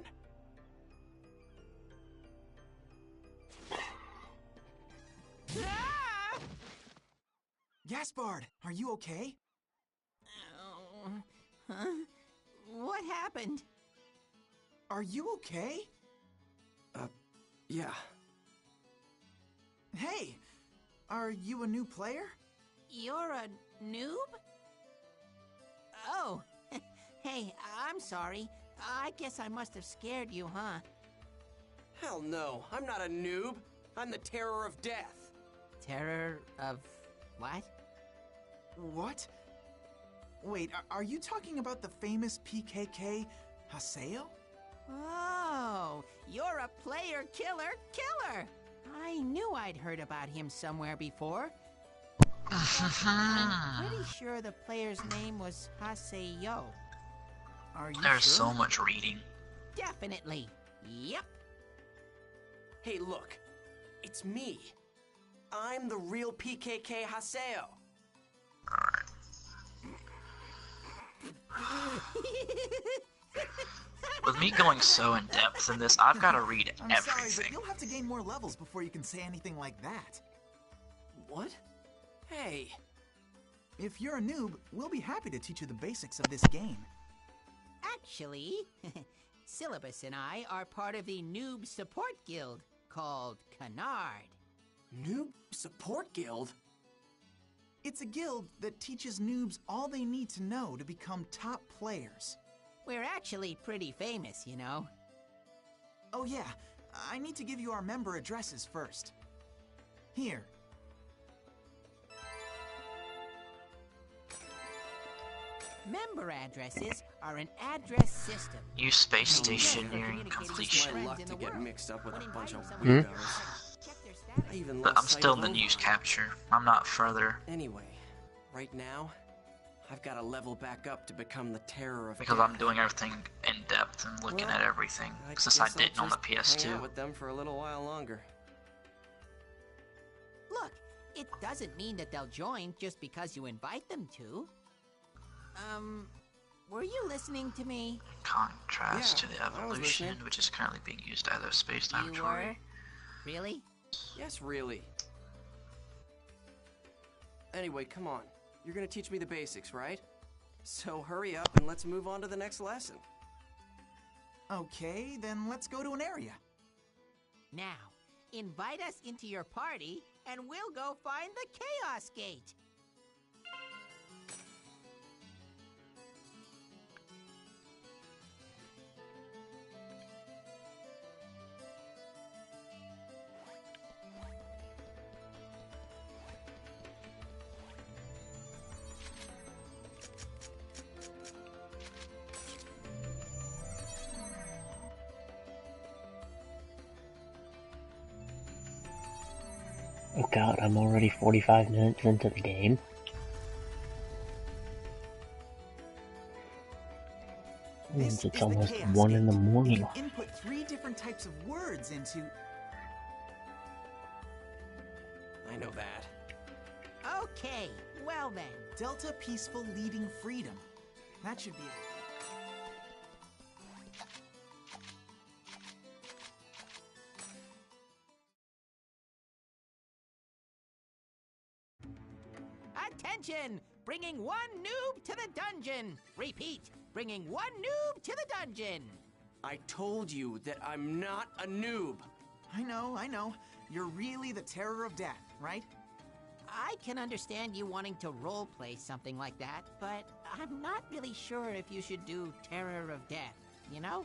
S8: Ah! Gaspard, are you okay?
S9: Huh? What happened?
S8: Are you okay?
S4: Yeah.
S8: Hey, are you a new player?
S9: You're a noob? Oh, hey, I'm sorry. I guess I must have scared you, huh?
S4: Hell no, I'm not a noob. I'm the terror of death.
S9: Terror of what?
S8: What? Wait, are you talking about the famous PKK Haseo?
S9: Oh, you're a player killer killer. I knew I'd heard about him somewhere before. I'm pretty sure the player's name was Haseo.
S8: Are you
S1: There's
S8: sure?
S1: so much reading.
S9: Definitely. Yep.
S4: Hey, look. It's me. I'm the real PKK Haseo.
S1: With me going so in depth in this, I've got to read
S8: I'm sorry, but
S1: everything.
S8: you'll have to gain more levels before you can say anything like that.
S4: What? Hey.
S8: If you're a noob, we'll be happy to teach you the basics of this game.
S9: Actually, Syllabus and I are part of the Noob Support Guild called Canard.
S4: Noob Support Guild?
S8: It's a guild that teaches noobs all they need to know to become top players.
S9: We're actually pretty famous, you know.
S8: Oh yeah, I need to give you our member addresses first. Here.
S9: Member addresses are an address system.
S1: Use space station
S9: for
S1: nearing
S9: communicating with
S1: completion.
S4: My
S9: friends
S4: luck
S9: in
S4: to
S9: the
S4: get
S9: world.
S4: mixed up with
S9: When
S4: a bunch of
S9: inviting someone
S4: weirdos.
S9: to check their status.
S4: I even
S1: But
S4: lost
S1: I'm
S4: sight
S1: still
S4: of
S1: in the
S4: Omar.
S1: news capture. I'm not further
S4: Anyway, right now, I've got to level back up to become the terror of
S1: because
S4: death.
S1: I'm doing everything in depth and looking
S4: Well,
S1: at everything since
S4: guess
S1: I
S4: I'll
S1: didn't on the
S4: just hang out
S1: PS2.
S4: with them for a little while longer.
S9: Look, it doesn't mean that they'll join just because you invite them to. Were you listening to me?
S1: Contrast to
S4: Yeah,
S1: the
S4: I was
S1: evolution,
S4: listening.
S1: which is currently being used as a space
S9: You
S1: laboratory.
S9: were? Really?
S4: Yes, really. Anyway, come on. You're gonna teach me the basics, right? So hurry up and let's move on to the next lesson.
S8: Okay, then let's go to an area.
S9: Now, invite us into your party, and we'll go find the Chaos Gate.
S2: Oh god, I'm already 45 minutes into the game.
S8: This
S2: It's
S8: is
S2: almost
S8: the Chaos
S2: 1
S8: Gate.
S2: in the morning.
S8: You can input 3 different types of words into...
S4: I know that.
S9: Okay, well then.
S8: Delta Peaceful Leading Freedom. That should be it.
S9: Attention! Bringing 1 noob to the dungeon! Repeat, bringing 1 noob to the dungeon!
S4: I told you that I'm not a noob.
S8: I know. You're really the terror of death, right?
S9: I can understand you wanting to roleplay something like that, but I'm not really sure if you should do Terror of Death, you know?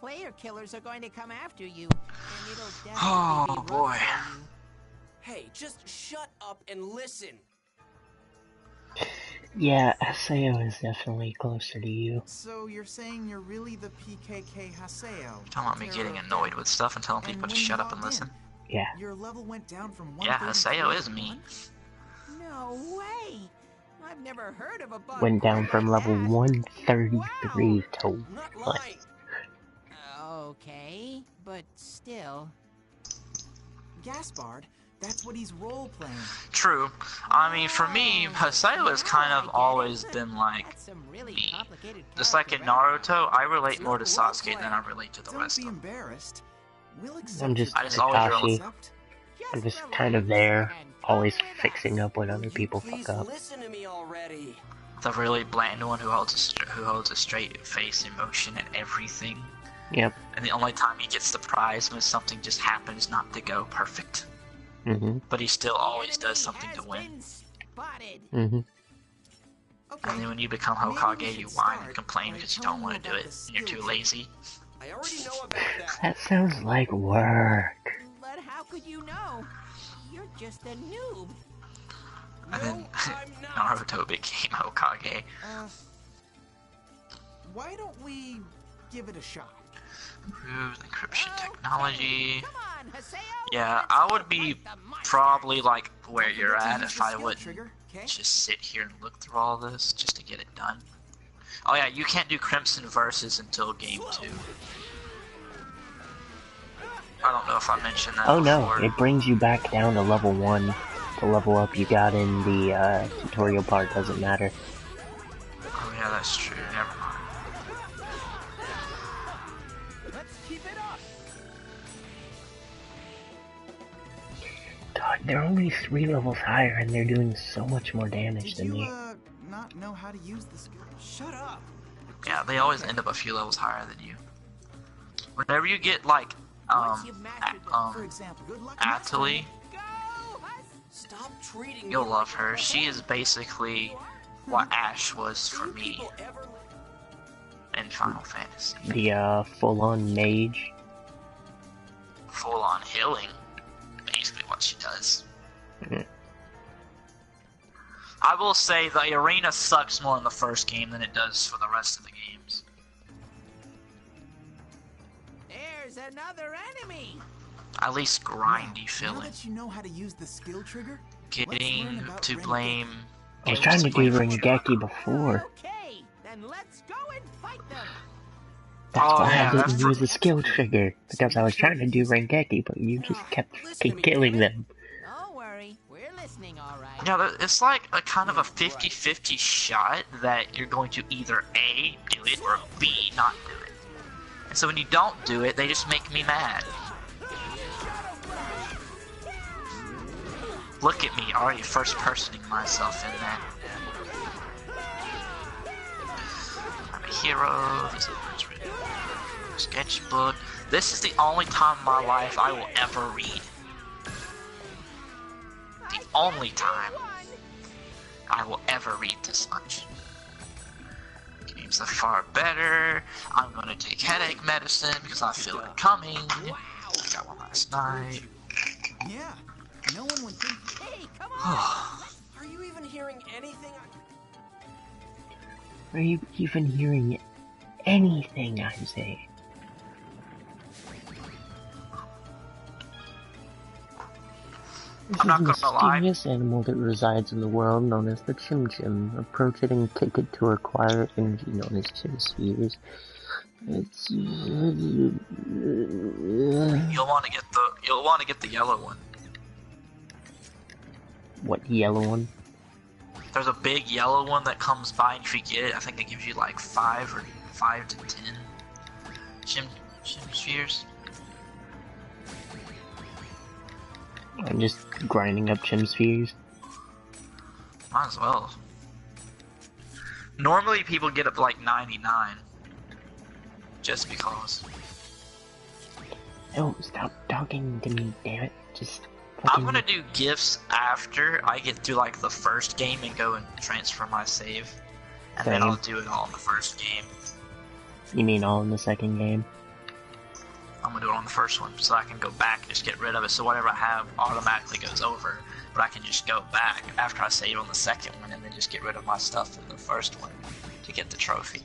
S9: Player killers are going to come after you, and it'll definitely be rough
S1: boy.
S9: for you.
S4: Hey, just shut up and listen.
S2: Yeah, Haseo is definitely closer to you.
S8: So you're saying you're really the PKK Haseo?
S1: Don't want me getting annoyed with stuff and telling
S8: And
S1: people to
S8: when you
S1: shut up and
S8: logged
S1: listen.
S8: in,
S2: Yeah.
S8: your level went down from
S1: Yeah,
S8: 133
S1: Haseo
S8: to
S1: is me.
S8: 1?
S9: No way! I've never heard of a bug.
S2: Went down from
S9: like
S2: level
S9: that.
S2: 133 to
S4: I'm not
S2: 1.
S4: lying.
S9: Okay, but still.
S8: Gaspard, that's what he's role-playing.
S1: True. I mean, for me, Haseo has kind of always been like
S9: That's some really
S1: me.
S9: complicated
S1: Just like in
S9: character
S1: Naruto, I relate more to Sasuke than I relate to the
S8: Don't
S1: rest
S8: be
S1: of them.
S8: embarrassed. We'll accept
S2: I'm just
S1: I just always
S2: Kakashi.
S8: Accept.
S2: I'm just kind of there, always fixing up when other people
S4: Please
S2: fuck up.
S4: listen to me already.
S1: The really bland one who holds a straight face, emotion, and everything.
S2: Yep.
S1: And the only time he gets the prize when something just happens not to go perfect.
S2: Mm-hmm.
S1: But he still always does something to win.
S2: Mm-hmm.
S8: Okay.
S1: And then when you become
S8: Maybe we
S1: Hokage,
S8: should
S1: you whine and
S8: start
S1: complain
S8: by
S1: because you
S8: telling
S1: don't want
S8: you
S1: to do
S8: about
S1: it.
S8: the
S1: And you're too
S8: skill
S1: lazy.
S4: I already know about that.
S2: That sounds like work.
S9: But how could you know? You're just a noob.
S1: And then
S4: No, I'm not.
S1: Naruto became Hokage.
S8: Why don't we give it a shot?
S1: Improved encryption technology.
S9: Come on, Haseo.
S1: Yeah,
S9: Let's
S1: I would
S9: go
S1: be
S9: fight the monster.
S1: probably like where
S8: Don't
S1: you're
S8: forget to
S1: at
S8: use
S1: if
S8: the
S1: I
S8: skill
S1: wouldn't
S8: trigger, okay?
S1: just sit here and look through all this just to get it done. Oh yeah, you can't do Crimson Versus until game 2. I don't know if I mentioned that
S2: Oh no,
S1: before.
S2: it brings you back down to level 1. The level up you got in the tutorial part doesn't matter.
S1: Oh yeah, that's true. Never mind.
S4: Let's keep it up.
S2: God, they're only 3 levels higher and they're doing so much more damage
S8: Did
S2: than
S8: you,
S2: me.
S8: not know how to use the skill?
S4: Shut up.
S1: Yeah, they always end up a few levels higher than you. Whenever you get like
S9: Once you've mastered the
S8: For example, good luck
S1: Atali,
S9: Go,
S4: Stop treating
S1: you'll
S4: me
S1: love
S4: like
S1: her.
S4: a
S1: She is basically what Ash was for
S4: Do
S1: me
S4: people ever
S1: in Final Fantasy.
S2: The full-on mage.
S1: Full on healing, basically what she does.
S2: Mhm.
S1: I will say the arena sucks more in the first game than it does for the rest of the games.
S9: There's another enemy.
S1: At least grindy
S8: Now
S1: feeling.
S8: that you know how to use the skill trigger,
S1: Getting
S8: about
S1: to
S8: Renegade.
S1: blame.
S2: I was trying to do Rengeki before.
S9: Okay, then let's go and fight them.
S2: That's
S1: Oh,
S2: why
S1: yeah,
S2: I
S1: that's
S2: didn't use the skill trigger. Because I was trying to do Rengeki, but you just kept fucking killing them.
S9: Don't worry, we're listening, all right.
S1: Yeah, it's like a kind of a 50-50 shot that you're going to either A, do it, or B, not do it. And so when you don't do it, they just make me mad. Look at me, already first-personing myself in that. I'm a hero, this is written. Sketchbook. This is the only time in my life I will ever read. The only time I will ever read this much. Games are far better. I'm gonna take headache medicine because I feel it coming. I got one last night.
S8: yeah, no one would think.
S9: Hey, come on.
S4: Are you even hearing anything?
S2: Are you even hearing anything I'm saying? This
S1: I'm not
S2: is a
S1: gonna lie.
S2: mysterious animal that resides in the world known as the Chim Chim. Approach it and kick it to acquire energy known as Chim Spheres. It's...
S1: You'll want to get the yellow one.
S2: What yellow one?
S1: There's a big yellow one that comes by, and if you get it, I think it gives you like 5 to 10 Chim Spheres.
S2: I'm just grinding up Chim Spheres.
S1: Might as well. Normally people get up to like 99. Just because.
S2: Oh, stop talking to me, damn it. Just
S1: I'm gonna do gifts after I get through like the first game and go and transfer my save. And then I'll do it all in the first game.
S2: You mean all in the second game?
S1: I'm gonna do it on the first one, so I can go back and just get rid of it, so whatever I have automatically goes over, but I can just go back after I save on the second one and then just get rid of my stuff in the first one to get the trophy.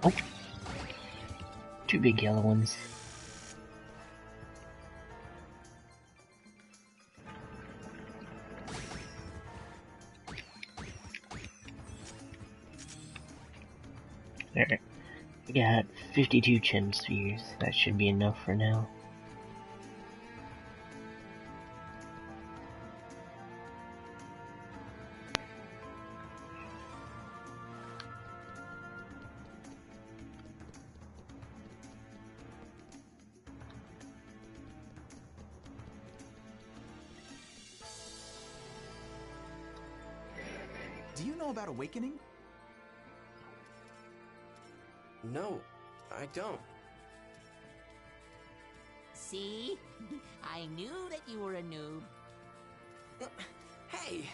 S2: Oh. 2 big yellow ones. Alright. We got 52 Chim Spheres. That should be enough for now.
S8: Do you know about Awakening?
S4: No, I don't.
S9: See? I knew that you were a noob.
S4: Hey!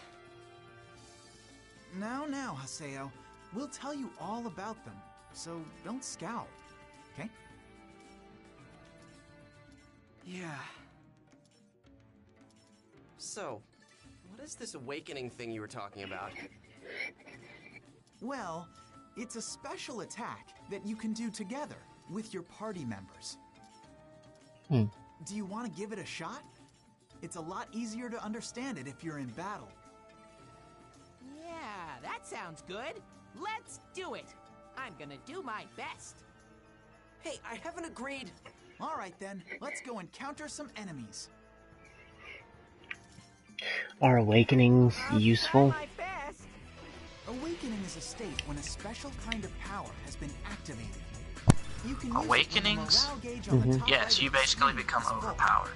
S8: Now, Haseo. We'll tell you all about them, so don't scowl, okay?
S4: Yeah. So, what is this awakening thing you were talking about?
S8: Well, it's a special attack that you can do together with your party members. Do you want to give it a shot? It's a lot easier to understand it if you're in battle.
S9: Yeah, that sounds good. Let's do it. I'm gonna do my best.
S4: Hey, I haven't agreed.
S8: All right then, let's go encounter some enemies.
S2: Are awakenings useful?
S9: My best.
S8: Awakening is a state when a special kind of power has been activated. You can
S1: Awakenings?
S8: use it when the morale gauge on the top
S1: Yes,
S8: right
S1: you
S8: of the
S1: basically
S8: screen
S1: become
S8: is full.
S1: overpowered.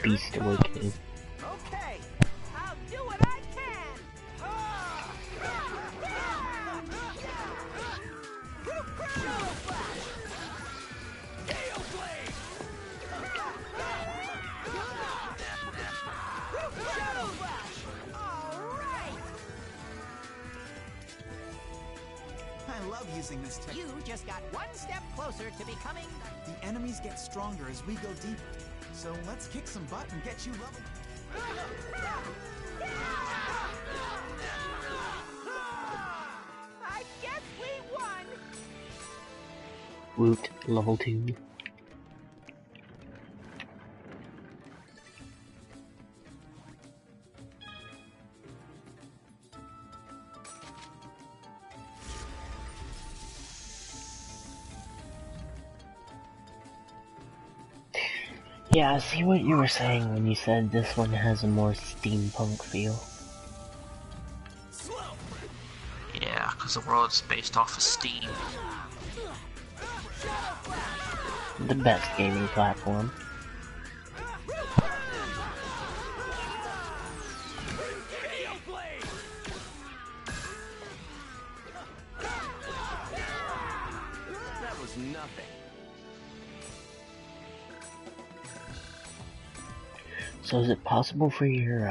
S2: Beast awakening.
S9: Okay, I'll do what I can.
S8: I love using this technique.
S9: You just got one step closer to becoming
S8: The enemies get stronger as we go deeper. So let's kick some butt and get you level.
S9: I guess we won.
S2: Woot, level 2. Yeah, I see what you were saying when you said this one has a more steampunk feel.
S1: Yeah, because the world's based off of Steam.
S2: The best gaming platform.
S4: That was nothing.
S2: So is it possible for your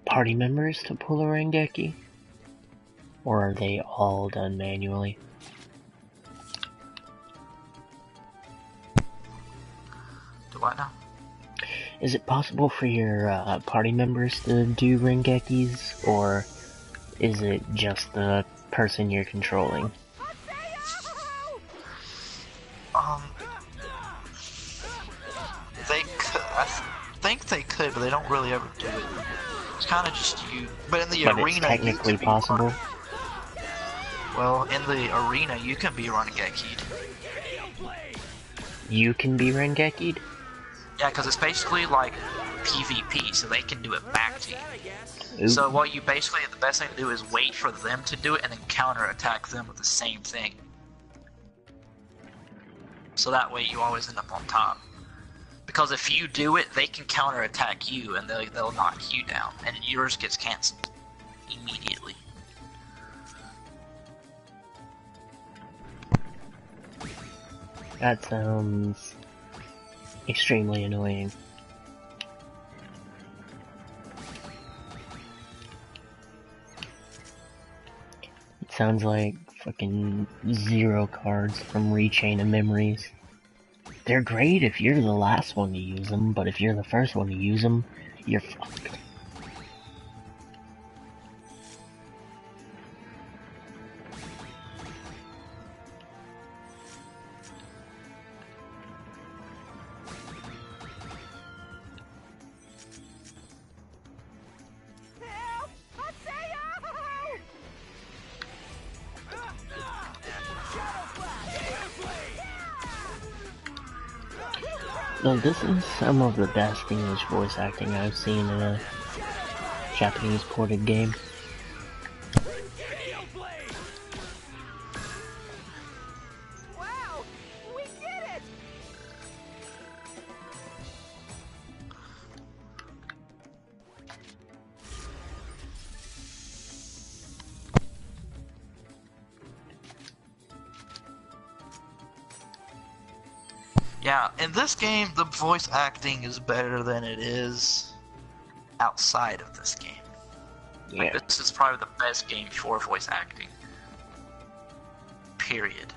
S2: party members to pull a Rangeki? Or are they all done manually?
S1: Do what now?
S2: Is it possible for your party members to do Rengekis, or is it just the person you're controlling?
S1: They could. I think they could, but they don't really ever do it. It's kind of just you. But in the
S2: But
S1: arena,
S2: it's technically
S1: you can
S2: possible.
S1: Well, in the arena, you can be Rengeki'd.
S2: You can be Rengeki'd?
S1: Yeah, because it's basically like PvP, so they can do it back to you.
S2: Ooh.
S1: So what you basically, the best thing to do is wait for them to do it and then counterattack them with the same thing. So that way you always end up on top. Because if you do it, they can counterattack you and they'll knock you down, and yours gets cancelled immediately.
S2: That sounds extremely annoying. It sounds like fucking Zero cards from Rechain of Memories. They're great if you're the last one to use them, but if you're the first one to use them, you're fucked. No, this is some of the best English voice acting I've seen in a Japanese ported game.
S9: Wow! We did it!
S1: Yeah, in this game, the voice acting is better than it is outside of this game.
S2: Yeah.
S1: Like, this is probably the best game for voice acting. Period.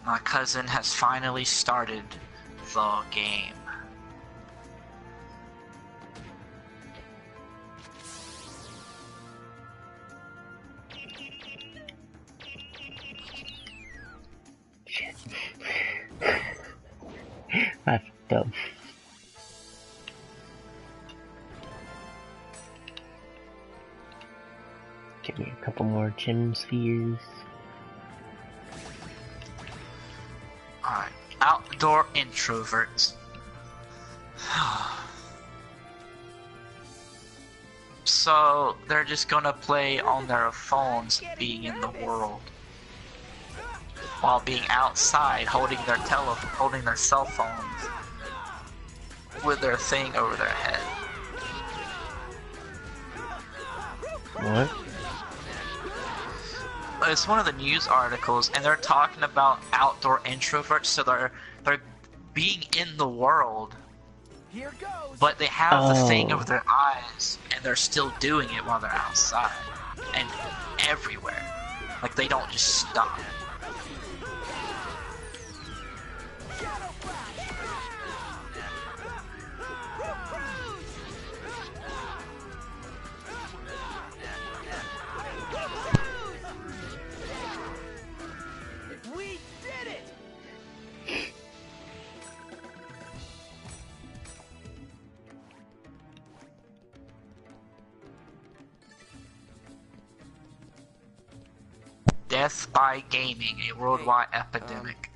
S1: My cousin has finally started the game.
S2: Shit. I fucked up. Give me a couple more gem spheres.
S1: Alright, outdoor introverts. So, they're just gonna play on their phones being in the world. While being outside holding their cell phones with their thing over their head.
S2: What?
S1: It's one of the news articles, and they're talking about outdoor introverts, so they're being in the world,
S8: Here goes.
S1: but they have the thing
S2: Oh.
S1: over their eyes, and they're still doing it while they're outside, and everywhere. Like, they don't just stop.
S8: We did it!
S1: Death by gaming, a worldwide epidemic.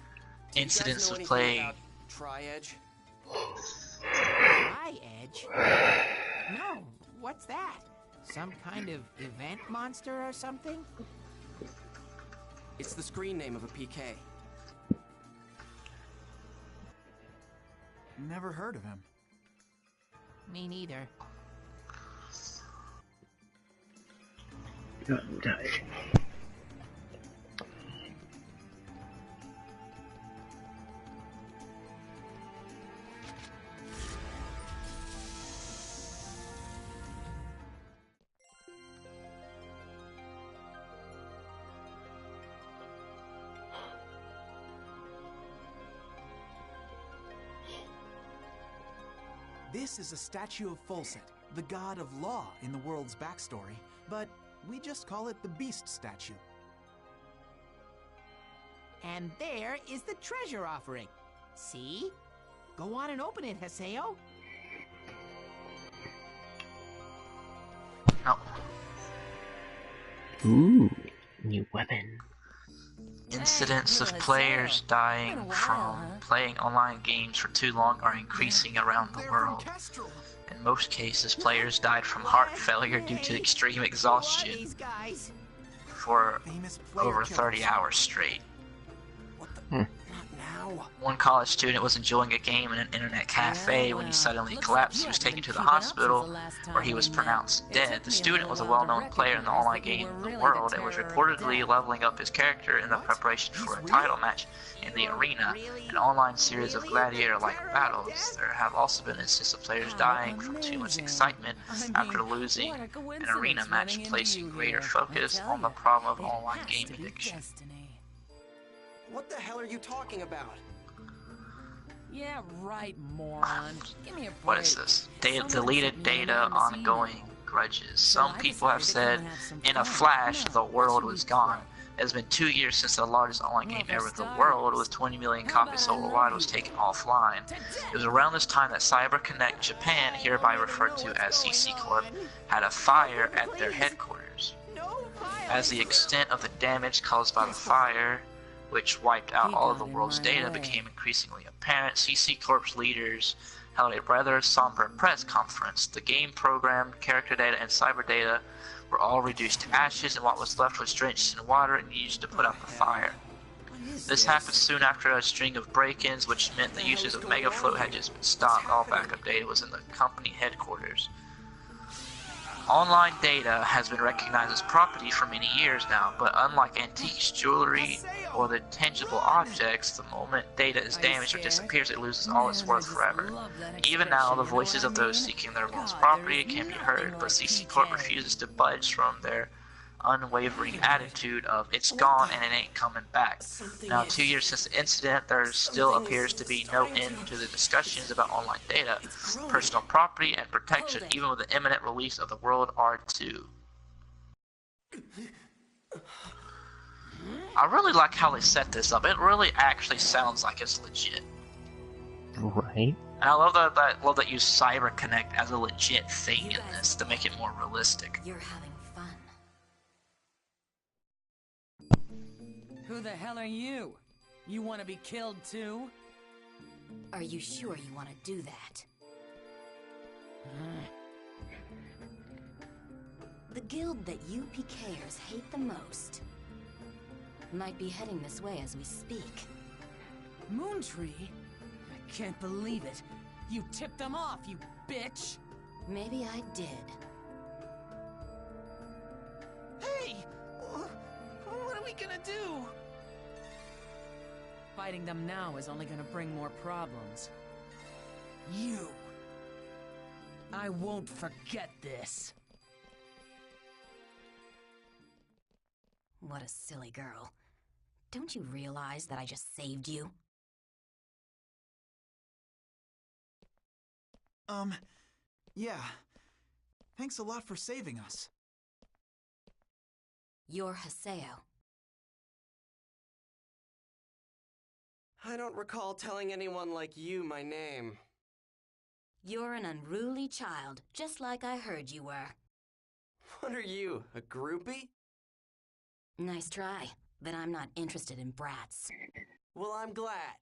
S1: Incidents of plague.
S4: Tri-Edge?
S9: Tri-Edge? No, what's that? Some kind of event monster or something?
S4: It's the screen name of a PK.
S8: Never heard of him.
S9: Me neither.
S8: This is a statue of Folset, the god of law in the world's backstory, but we just call it the Beast statue.
S9: And there is the treasure offering. See? Go on and open it, Haseo.
S1: No.
S2: Ooh, new weapon.
S1: Incidents of players dying from playing online games for too long are increasing around the world. In most cases, players died from heart failure due to extreme exhaustion for over 30 hours straight. One college student was enjoying a game in an internet cafe when he suddenly collapsed. He was taken to the hospital where he was pronounced dead. The student was a well-known player in the online game The World and was reportedly leveling up his character in the preparation for a title match in the arena, an online series of gladiator-like battles. There have also been instances of players dying from too much excitement after losing an arena match, placing greater focus on the problem of online game addiction.
S10: What the hell are you talking about?
S7: Yeah, right, moron. Give me a break.
S1: What is this? Deleted data, ongoing grudges. Some people have said, in a flash, the world was gone. It has been 2 years since the largest online game ever, The World, with 20 million copies sold worldwide, was taken offline. It was around this time that CyberConnect Japan, hereby referred to as CC Corp, had a fire at their headquarters. As the extent of the damage caused by the fire, which wiped out all of the world's data, became increasingly apparent, CC Corp's leaders held a rather somber press conference. The game program, character data, and cyber data were all reduced to ashes, and what was left was drenched in water and used to put out the fire. This happened soon after a string of break-ins, which meant the users of Megafloat had just been stopped. All backup data was in the company headquarters. Online data has been recognized as property for many years now, but unlike antiques, jewelry, or the tangible objects, the moment data is damaged or disappears, it loses all its worth forever. Even now, the voices of those seeking their lost property can be heard, but CC Corp refuses to budge from their unwavering attitude of "it's gone and it ain't coming back." Now, 2 years since the incident, there still appears to be no end to the discussions about online data, personal property, and protection, even with the imminent release of the World R2. I really like how they set this up. It really actually sounds like it's legit.
S2: Right.
S1: And I love that use CyberConnect as a legit thing in this to make it more realistic.
S5: You're having fun.
S7: Who the hell are you? You want to be killed too?
S5: Are you sure you want to do that? The guild that you PKers hate the most might be heading this way as we speak.
S7: Moontree? I can't believe it. You tipped them off, you bitch!
S5: Maybe I did.
S10: Hey! What are we gonna do?
S7: Fighting them now is only gonna bring more problems. You! I won't forget this.
S5: What a silly girl. Don't you realize that I just saved you?
S8: Yeah. Thanks a lot for saving us.
S5: You're Haseo.
S10: I don't recall telling anyone like you my name.
S5: You're an unruly child, just like I heard you were.
S10: What are you, a groupie?
S5: Nice try, but I'm not interested in brats.
S10: Well, I'm glad.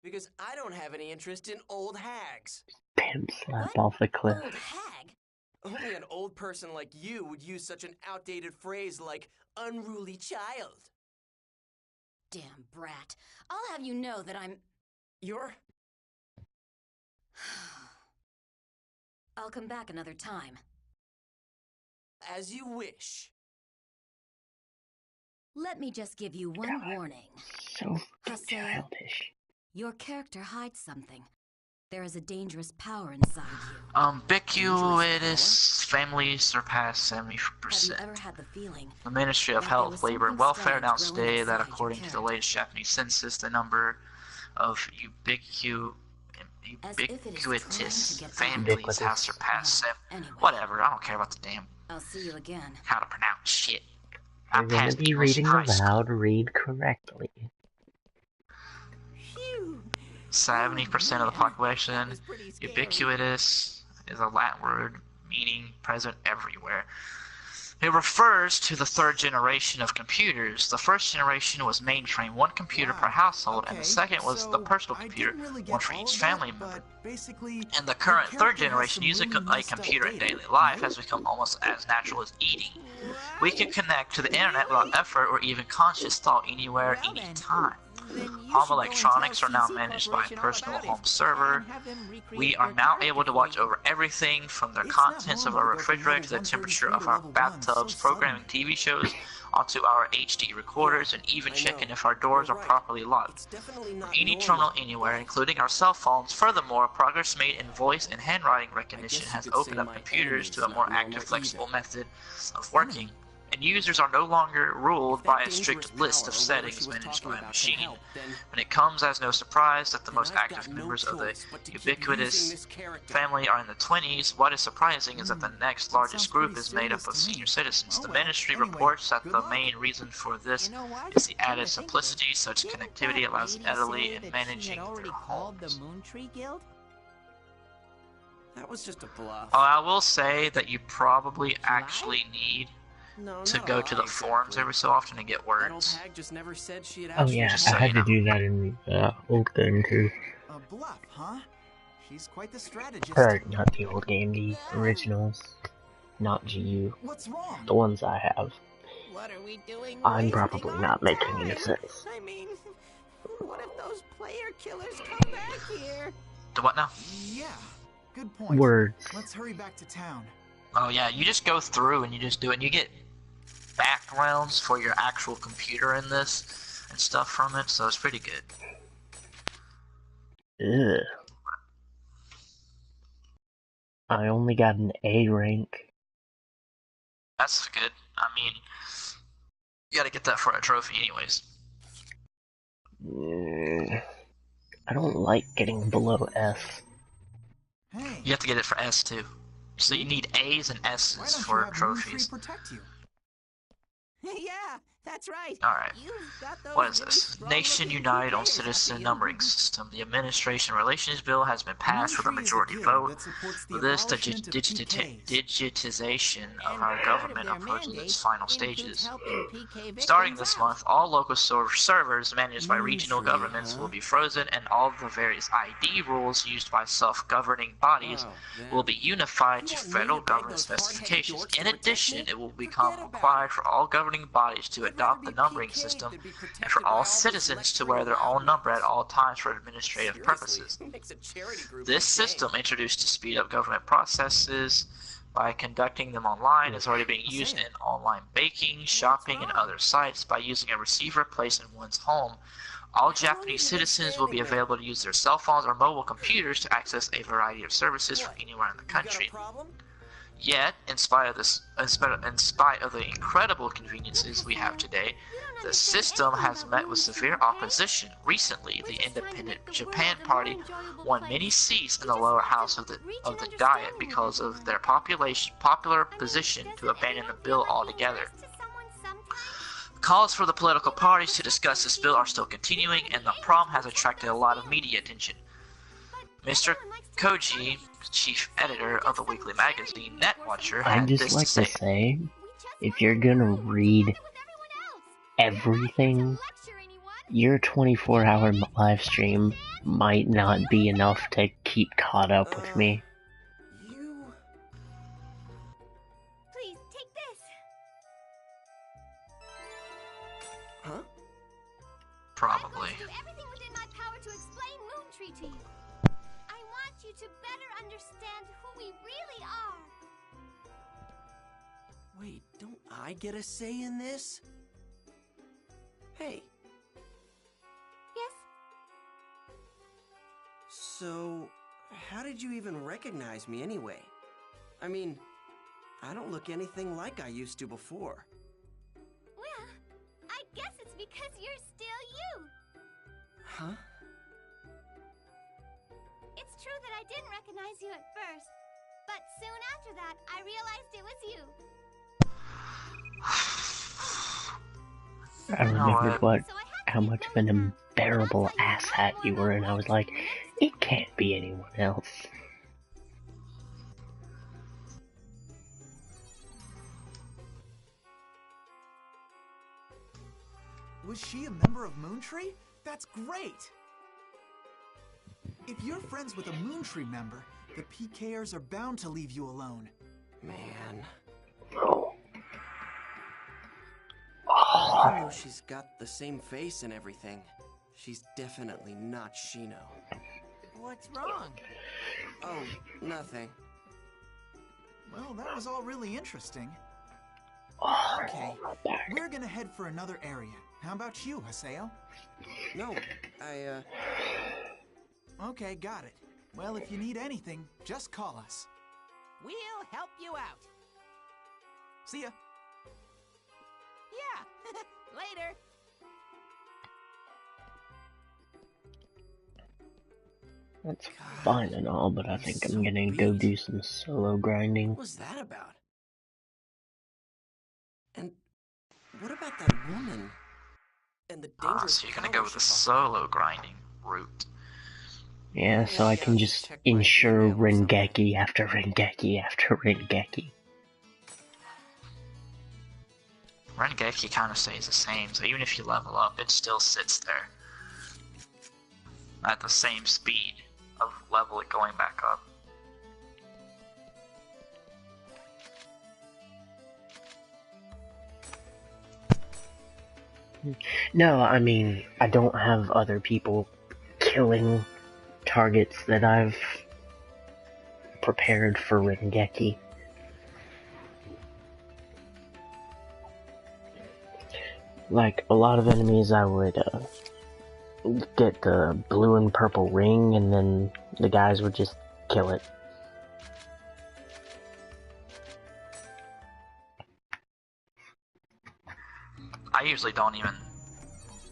S10: Because I don't have any interest in old hags.
S2: Bam, slap off the cliff.
S5: Old hag?
S10: Only an old person like you would use such an outdated phrase like unruly child.
S5: Damn brat. I'll have you know that I'm...
S10: You're...
S5: I'll come back another time.
S10: As you wish.
S5: Let me just give you one warning.
S2: So
S5: Jose,
S2: childish.
S5: your character hides something. There is a dangerous power inside you.
S1: Ubiquitous families surpass 70%.
S5: Have you ever had the feeling
S1: The Ministry of
S5: that there
S1: Health,
S5: was
S1: Labor, and
S5: something
S1: Welfare
S5: strange
S1: announced
S5: growing
S1: today that
S5: inside your
S1: according to the
S5: character?
S1: latest Japanese census, the number of
S5: As if it is trying
S1: ubiquitous
S5: to get
S1: families has surpassed whatever, I don't care about the damn
S5: I'll see you again.
S1: how to pronounce shit. I
S2: You're gonna
S1: passed
S2: be
S1: English in
S2: reading
S1: high
S2: the
S1: school.
S2: loud read correctly.
S1: 70% of the population. Ubiquitous is a Latin word meaning present everywhere. It refers to the third generation of computers. The first generation was mainframe, one computer per household, and the second was the personal computer, one for each family member. And the current third generation using a computer in daily life has become almost as natural as eating. We can connect to the internet without effort or even conscious thought anywhere, anytime. Home electronics are now managed by a personal home server. We are now able to watch over everything from the contents of our refrigerator to the temperature of our bathtubs, programming TV shows onto our HD recorders, and even checking if our doors are properly locked. From any terminal anywhere, including our cell phones. Furthermore, progress made in voice and handwriting recognition has opened up computers to a more active, flexible method of working. And users are no longer ruled by a strict list of settings managed by a machine. And it comes as no surprise that the most active members of the ubiquitous family are in the 20s. What is surprising is that the next largest group is made up of senior citizens. The ministry reports that the main reason for this is the added simplicity. Such connectivity allows elderly in managing their homes.
S10: That was just a bluff.
S1: I will say that you probably actually need to go to the forums every so often to get words.
S2: Oh yeah, I had to do that in the old game too.
S8: A bluff, huh? She's quite the strategist.
S2: Or not the old game, the originals. Not GU.
S8: What's wrong?
S2: The ones I have.
S9: What are we doing?
S2: I'm probably not making any sense.
S9: I mean, what if those player killers come back here?
S1: The what now?
S8: Yeah, good point.
S2: Words.
S8: Let's hurry back to town.
S1: Oh yeah, you just go through and you just do it, and you get backgrounds for your actual computer in this and stuff from it, so it's pretty good.
S2: Ugh. I only got an A rank.
S1: That's good. I mean, you gotta get that for a trophy anyways.
S2: I don't like getting below S.
S8: Hey.
S1: You have to get it for S too. So you need A's and S's for trophies.
S8: Protect you?
S9: Yeah, that's right.
S1: Alright. What is this? Nation United on Citizen Numbering System. The Administration Relations Bill has been passed with a majority vote. With this, the digitization of our government approaches its final stages. Starting this month, all local servers managed by regional governments will be frozen, and all the various ID rules used by self-governing bodies will be unified to federal government specifications. In addition, it will become required for all governing bodies to adopt the numbering system, and for all citizens to wear their own number at all times for administrative purposes. This system, introduced to speed up government processes by conducting them online, is already being used in online banking, shopping, and other sites. By using a receiver placed in one's home, all Japanese citizens will be available to use their cell phones or mobile computers to access a variety of services from anywhere in the country. Yet, in spite of the incredible conveniences we have today, the system has met with severe opposition. Recently, the Independent Japan Party won many seats in the lower house of the Diet because of their popular position to abandon the bill altogether. Calls for the political parties to discuss this bill are still continuing, and the problem has attracted a lot of media attention. Mr. Koji, chief editor of the weekly magazine NetWatcher, had
S2: I'd just
S1: this
S2: like
S1: to
S2: to say, if you're gonna read everything, your 24-hour live stream might not be enough to keep caught up with me.
S5: Please, take this.
S10: Huh?
S1: Probably.
S5: I will do everything within my power to explain Moon Tree to you. I want you to better understand who we really are.
S10: Wait, don't I get a say in this? So, how did you even recognize me anyway? I mean, I don't look anything like I used to before.
S11: Well, I guess it's because you're still you.
S10: Huh?
S11: It's true that I didn't recognize you at first, but soon after that, I realized it was you.
S2: I remembered how much of an unbearable asshat you were, and I was like, it can't be anyone else.
S8: Was she a member of Moontree? That's great! If you're friends with a Moontree member, the PKers are bound to leave you alone.
S10: Man.
S2: Oh.
S10: Even though she's got the same face and everything, she's definitely not Shino.
S9: What's wrong?
S10: Oh, nothing.
S8: Well, that was all really interesting.
S2: Oh,
S8: okay, we're gonna head for another area. How about you, Haseo?
S10: No,
S8: Okay, got it. Well, if you need anything, just call us.
S9: We'll help you out.
S8: See ya.
S9: Yeah, later.
S2: That's fine and all, but I think I'm gonna go do some solo grinding.
S10: What was that about? And what about that woman? And the dangerous
S1: so you're gonna go with the solo grinding route.
S2: Yeah, so I can just ensure Rengeki after Rengeki after Rengeki.
S1: Rengeki kind of stays the same, so even if you level up, it still sits there at the same speed of level it going back up.
S2: No, I mean, I don't have other people killing targets that I've prepared for Rengeki. Like, a lot of enemies I would get the blue and purple ring, and then the guys would just kill it.
S1: I usually don't even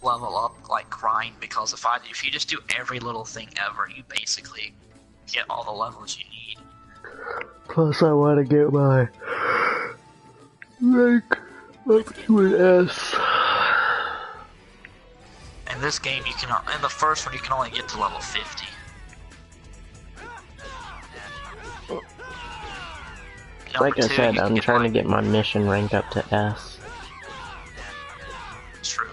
S1: level up, like, grind, because if you just do every little thing ever, you basically get all the levels you need.
S2: Plus, I want to get my rank up to an S.
S1: In this game, in the first one, you can only get to level 50.
S2: Like I said, I'm trying to get my mission rank up to S.
S1: True.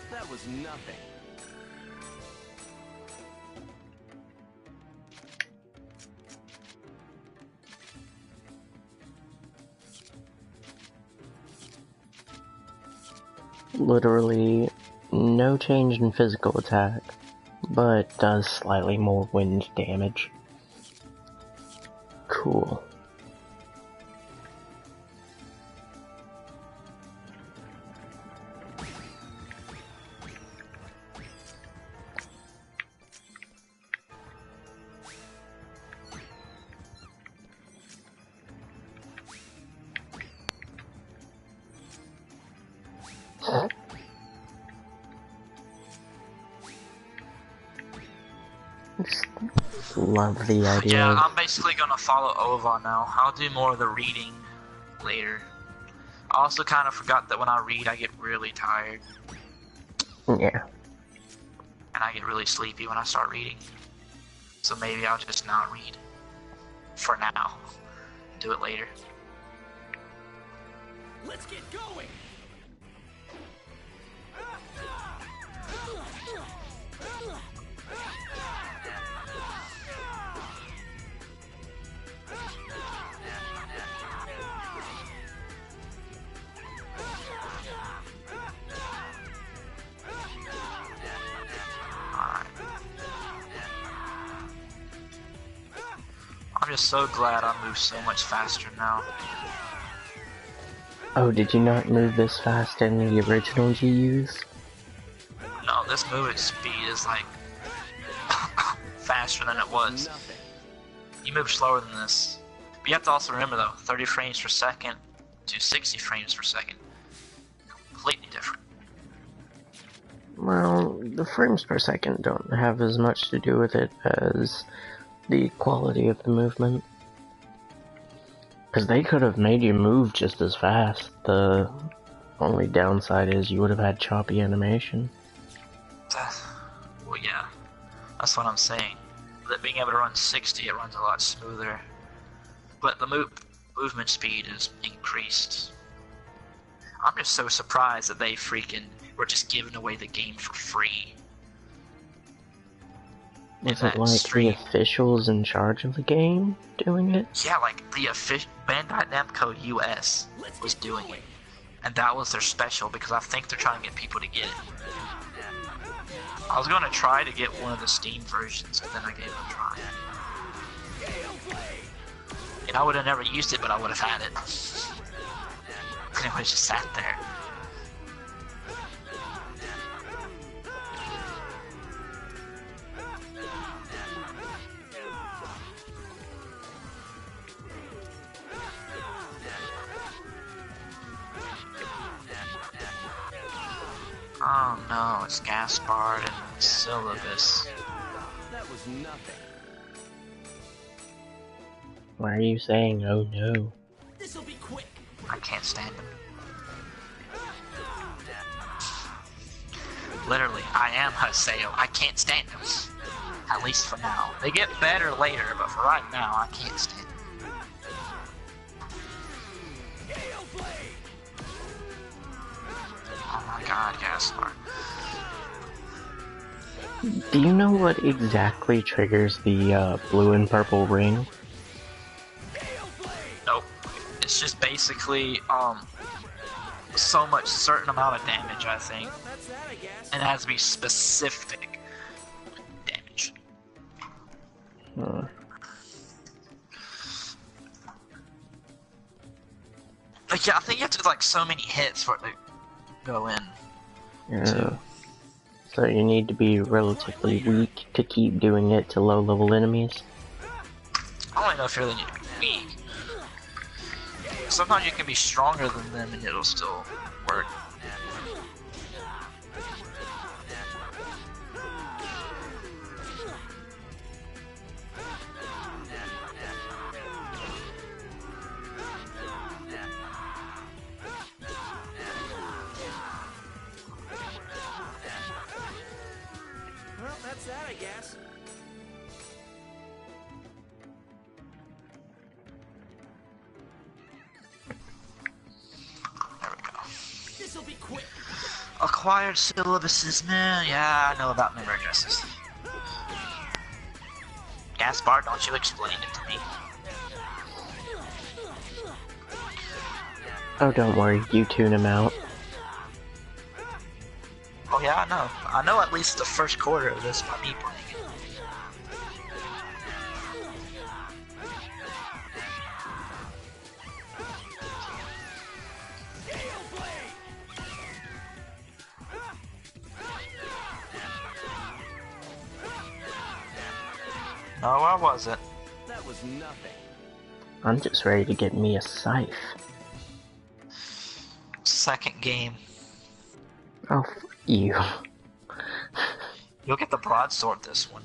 S10: That was nothing.
S2: Literally no change in physical attack, but does slightly more wind damage. Cool. Just love the idea.
S1: Yeah, I'm basically gonna follow Ova now. I'll do more of the reading later. I also kind of forgot that when I read, I get really tired.
S2: Yeah.
S1: And I get really sleepy when I start reading. So maybe I'll just not read. For now. Do it later.
S10: Let's get going!
S1: just so glad I move so much faster now.
S2: Oh, did you not move this fast in the originals you used?
S1: No, this moving speed is like faster than it was. You move slower than this. But you have to also remember though, 30 frames per second to 60 frames per second. Completely different.
S2: Well, the frames per second don't have as much to do with it as the quality of the movement. Because they could have made you move just as fast. The only downside is you would have had choppy animation.
S1: Well, yeah. That's what I'm saying. That being able to run 60, it runs a lot smoother. But the movement speed is increased. I'm just so surprised that they freaking were just giving away the game for free.
S2: Was it like the officials in charge of the game doing it?
S1: Yeah, like the Bandai Namco US was doing it. And that was their special because I think they're trying to get people to get it. I was going to try to get one of the Steam versions, but then I gave it a try. And I would have never used it, but I would have had it. And it would have just sat there. Oh no, it's Gaspard and Syllabus.
S10: That was nothing.
S2: Why are you saying, oh no?
S10: This'll be quick.
S1: I can't stand them. Literally, I am Haseo. I can't stand them. At least for now. They get better later, but for right now, I can't stand them. Oh my god, Gaspard.
S2: Do you know what exactly triggers the blue and purple ring?
S1: Nope. It's just basically, so much certain amount of damage, I think. And it has to be specific damage. Like, yeah, I think you have to do like so many hits for it to go in.
S2: Yeah. So you need to be relatively weak to keep doing it to low-level enemies?
S1: I don't know if you really need to be weak. Sometimes you can be stronger than them and it'll still work.
S10: Well, that's that, I guess. This'll be quick.
S1: Acquired syllabuses, man. Yeah, I know about member addresses. Gaspard, don't you explain it to me.
S2: Oh, don't worry, you tune him out.
S1: Oh yeah, I know. I know at least the first quarter of this by me playing it. No, I wasn't.
S10: That was nothing.
S2: I'm just ready to get me a scythe.
S1: Second game.
S2: Oh, you.
S1: You'll get the broadsword this one.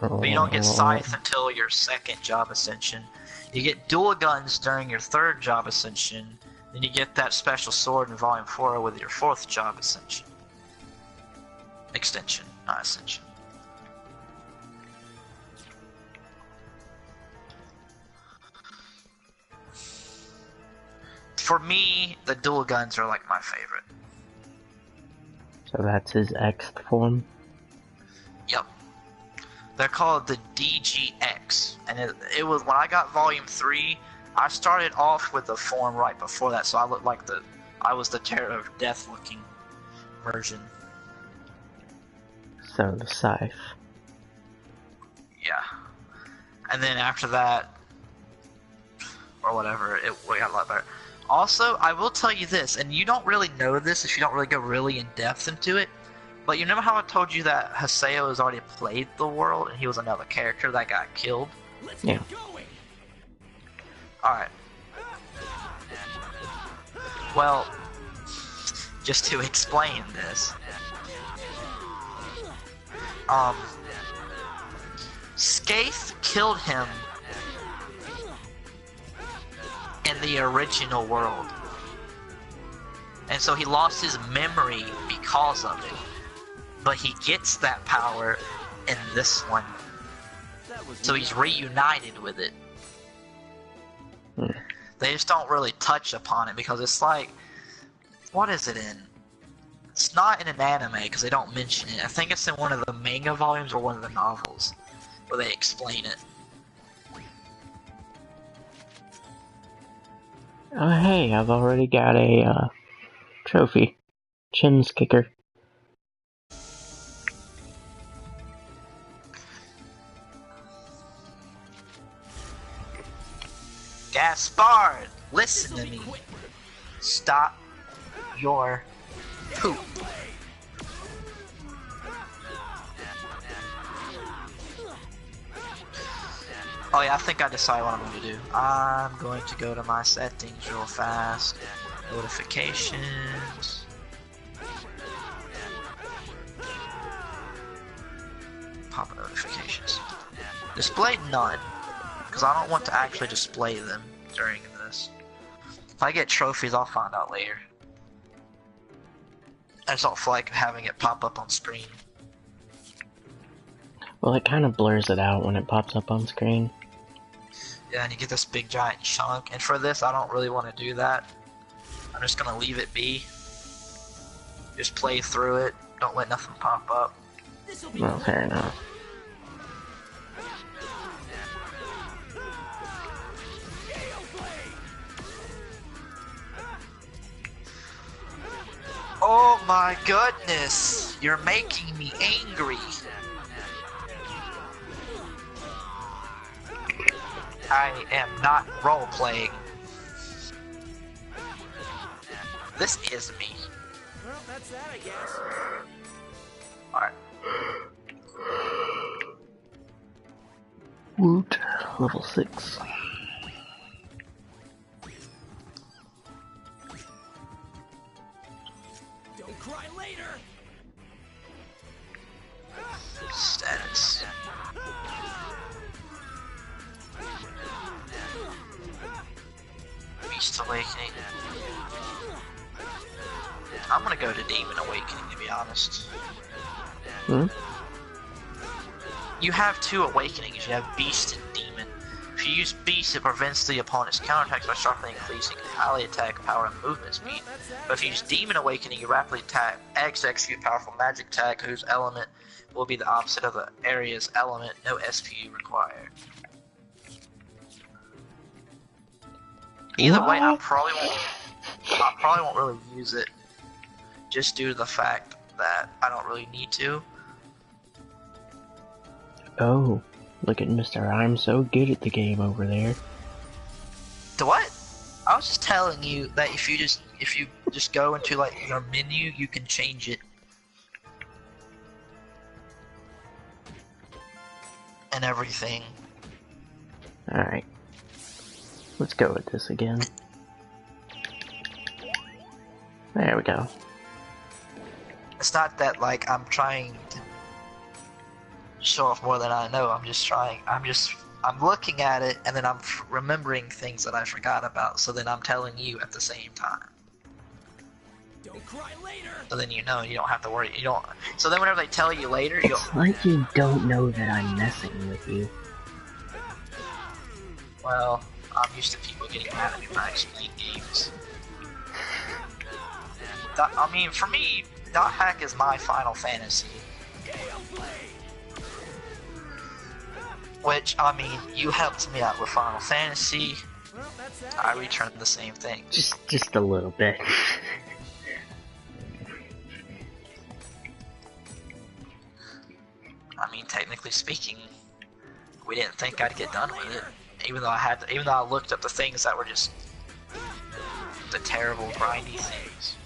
S1: But you don't get scythe until your second job ascension. You get dual guns during your third job ascension. Then you get that special sword in Volume 4 with your fourth job ascension. Extension, not ascension. For me, the dual guns are like my favorite.
S2: So that's his X form?
S1: Yep. They're called the DGX. And it was, when I got Volume 3, I started off with the form right before that, so I looked like I was the Terror of Death looking version.
S2: So the scythe.
S1: Yeah. And then after that, or whatever, we got a lot better. Also, I will tell you this, and you don't really know this if you don't really go really in depth into it, but you remember how I told you that Haseo has already played the world and he was another character that got killed?
S2: Yeah.
S1: Alright. Well, just to explain this, Scathe killed him in the original world. And so he lost his memory because of it. But he gets that power in this one. So he's reunited with it. They just don't really touch upon it because it's like, what is it in? It's not in an anime because they don't mention it. I think it's in one of the manga volumes or one of the novels where they explain it.
S2: Oh hey, I've already got a trophy. Chin's kicker.
S1: Gaspard, listen to me. Stop your poop. Oh yeah, I think I decided what I'm going to do. I'm going to go to my settings real fast. Notifications. Pop notifications. Display none. Because I don't want to actually display them during this. If I get trophies, I'll find out later. I just don't feel like having it pop up on screen.
S2: Well, it kind of blurs it out when it pops up on screen.
S1: Yeah, and you get this big giant chunk. And for this, I don't really want to do that. I'm just gonna leave it be. Just play through it. Don't let nothing pop up.
S2: Well, fair enough.
S1: Oh my goodness! You're making me angry! I am not role-playing. This is me.
S4: Well, that's that, I guess.
S1: Alright.
S2: Woot, level 6.
S4: Don't cry later.
S1: Status. Beast Awakening. I'm gonna go to Demon Awakening, to be honest. You have two awakenings. You have Beast and Demon. If you use Beast, it prevents the opponent's counterattacks by sharply increasing ally attack power and movement speed. But if you use Demon Awakening, you rapidly execute powerful magic attack whose element will be the opposite of the area's element. No SPU required. Either way, I probably won't really use it, just due to the fact that I don't really need to.
S2: Oh, look at Mr. I'm so good at the game over there.
S1: The what? I was just telling you that if you just go into like your menu, you can change it. And everything.
S2: Alright. Let's go with this again. There we go.
S1: It's not that like I'm trying to show off more than I know. I'm looking at it and then I'm remembering things that I forgot about. So then I'm telling you at the same time.
S4: Don't cry later.
S1: So then you know you don't have to worry. You don't. So then whenever they tell you later, you'll.
S2: It's like you don't know that I'm messing with you.
S1: Well, I'm used to people getting mad at me when I explain games. I mean, for me, Dot Hack is my Final Fantasy. Which, I mean, you helped me out with Final Fantasy. I returned the same thing.
S2: Just a little bit.
S1: I mean, technically speaking, we didn't think I'd get done with it. Even though I looked up the things that were just the terrible grindy things.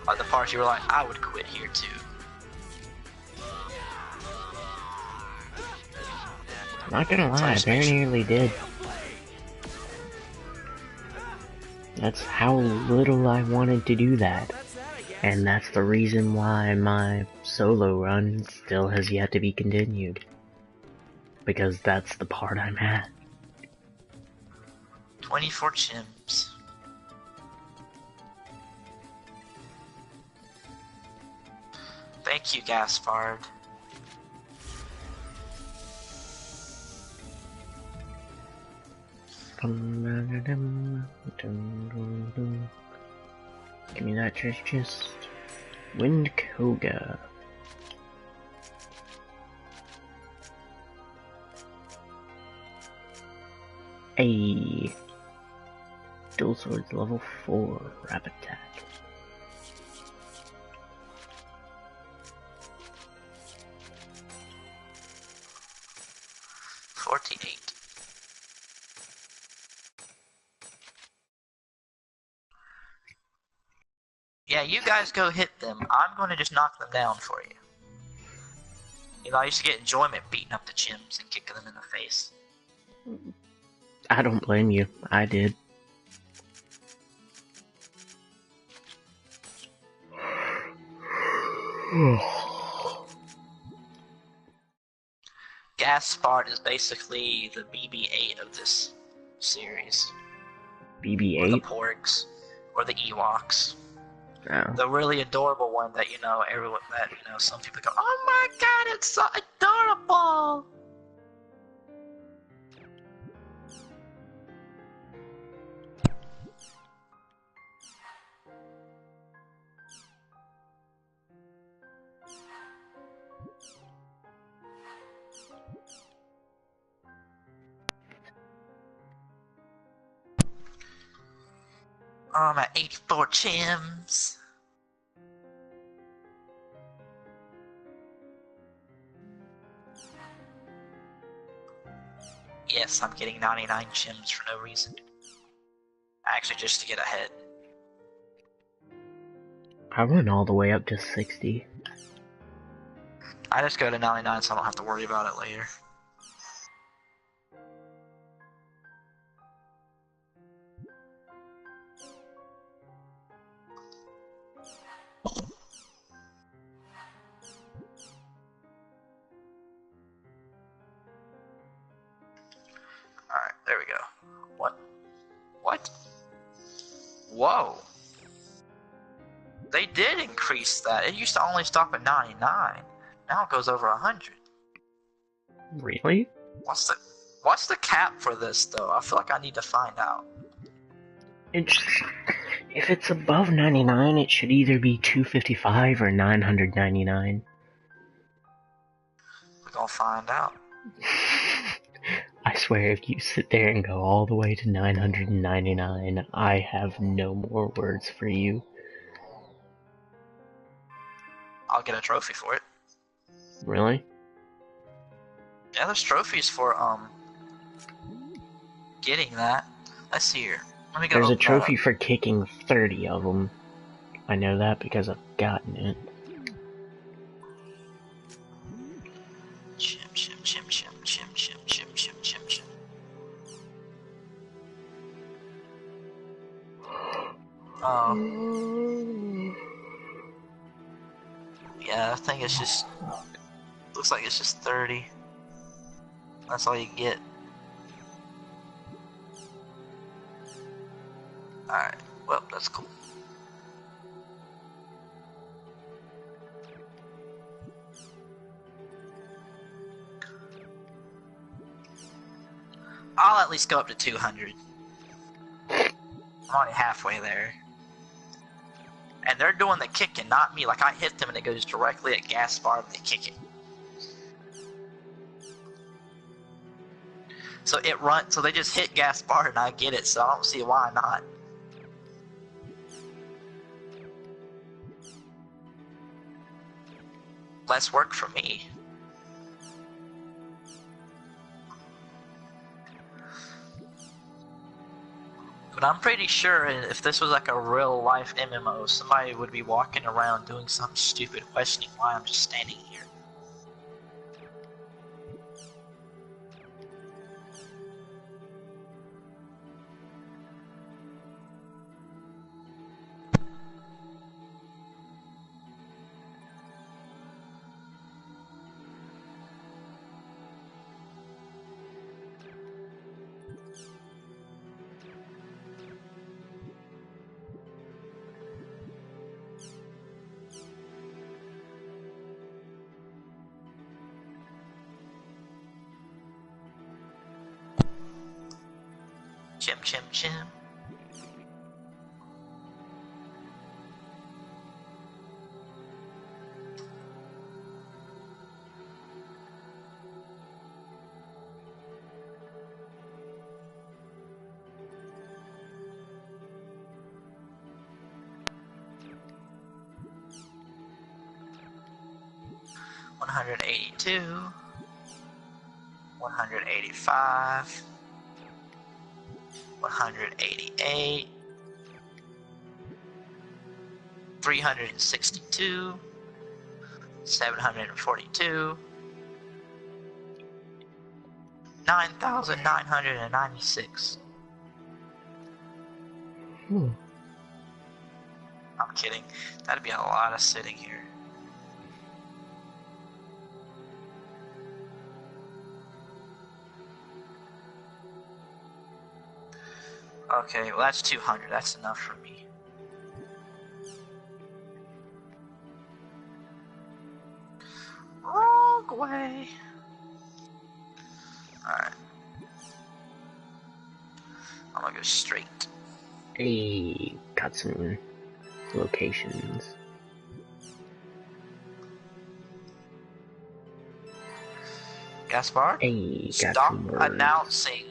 S1: Like the parts you were like, I would quit here too.
S2: Not gonna lie, I very nearly did. That's how little I wanted to do that. And that's the reason why my solo run still has yet to be continued. Because that's the part I'm at.
S1: 24 chimps. Thank you, Gaspard.
S2: Give me that treasure chest. Wind Koga. A dual swords level 4 rapid attack.
S1: Yeah, you guys go hit them. I'm going to just knock them down for you. You know, I used to get enjoyment beating up the chimps and kicking them in the face.
S2: I don't blame you. I did.
S1: Gaspard is basically the BB-8 of this series.
S2: BB-8?
S1: Or the Porgs. Or the Ewoks.
S2: Oh.
S1: The really adorable one that, you know, everyone, that, you know, some people go, oh my god, it's so adorable! Oh, I'm at 84 chims. Yes, I'm getting 99 chims for no reason. Actually, just to get ahead.
S2: I went all the way up to 60.
S1: I just go to 99 so I don't have to worry about it later. Alright, there we go. What? What? Whoa! They did increase that. It used to only stop at 99. Now it goes over 100.
S2: Really?
S1: What's the cap for this though? I feel like I need to find out.
S2: If it's above 99, it should either be 255 or 999.
S1: We're gonna find out.
S2: I swear, if you sit there and go all the way to 999, I have no more words for you.
S1: I'll get a trophy for it.
S2: Really?
S1: Yeah, there's trophies for, getting that. Let's see here. Let me go.
S2: There's a trophy for kicking 30 of them. I know that because I've gotten it.
S1: Chim, chim, chim, chim, chim, chim, chim, chim, chim, chim. Yeah, I think it's just... Looks like it's just 30. That's all you get. Alright, well, that's cool. I'll at least go up to 200. I'm already halfway there. And they're doing the kicking, not me. Like, I hit them and it goes directly at Gaspard and they kick it. So it runs, so they just hit Gaspard and I get it, so I don't see why not. Less work for me. I'm pretty sure if this was like a real life MMO, somebody would be walking around doing some stupid questioning why I'm just standing here. Chim chim chim. $182, $185, $188, $362, $742, $9,996. I'm kidding. That'd be a lot of sitting here. Okay, well that's 200. That's enough for me. Wrong way. Alright. I'm gonna go straight.
S2: Hey, got some locations.
S1: Gaspar?
S2: Hey, got
S1: stop
S2: some words.
S1: announcing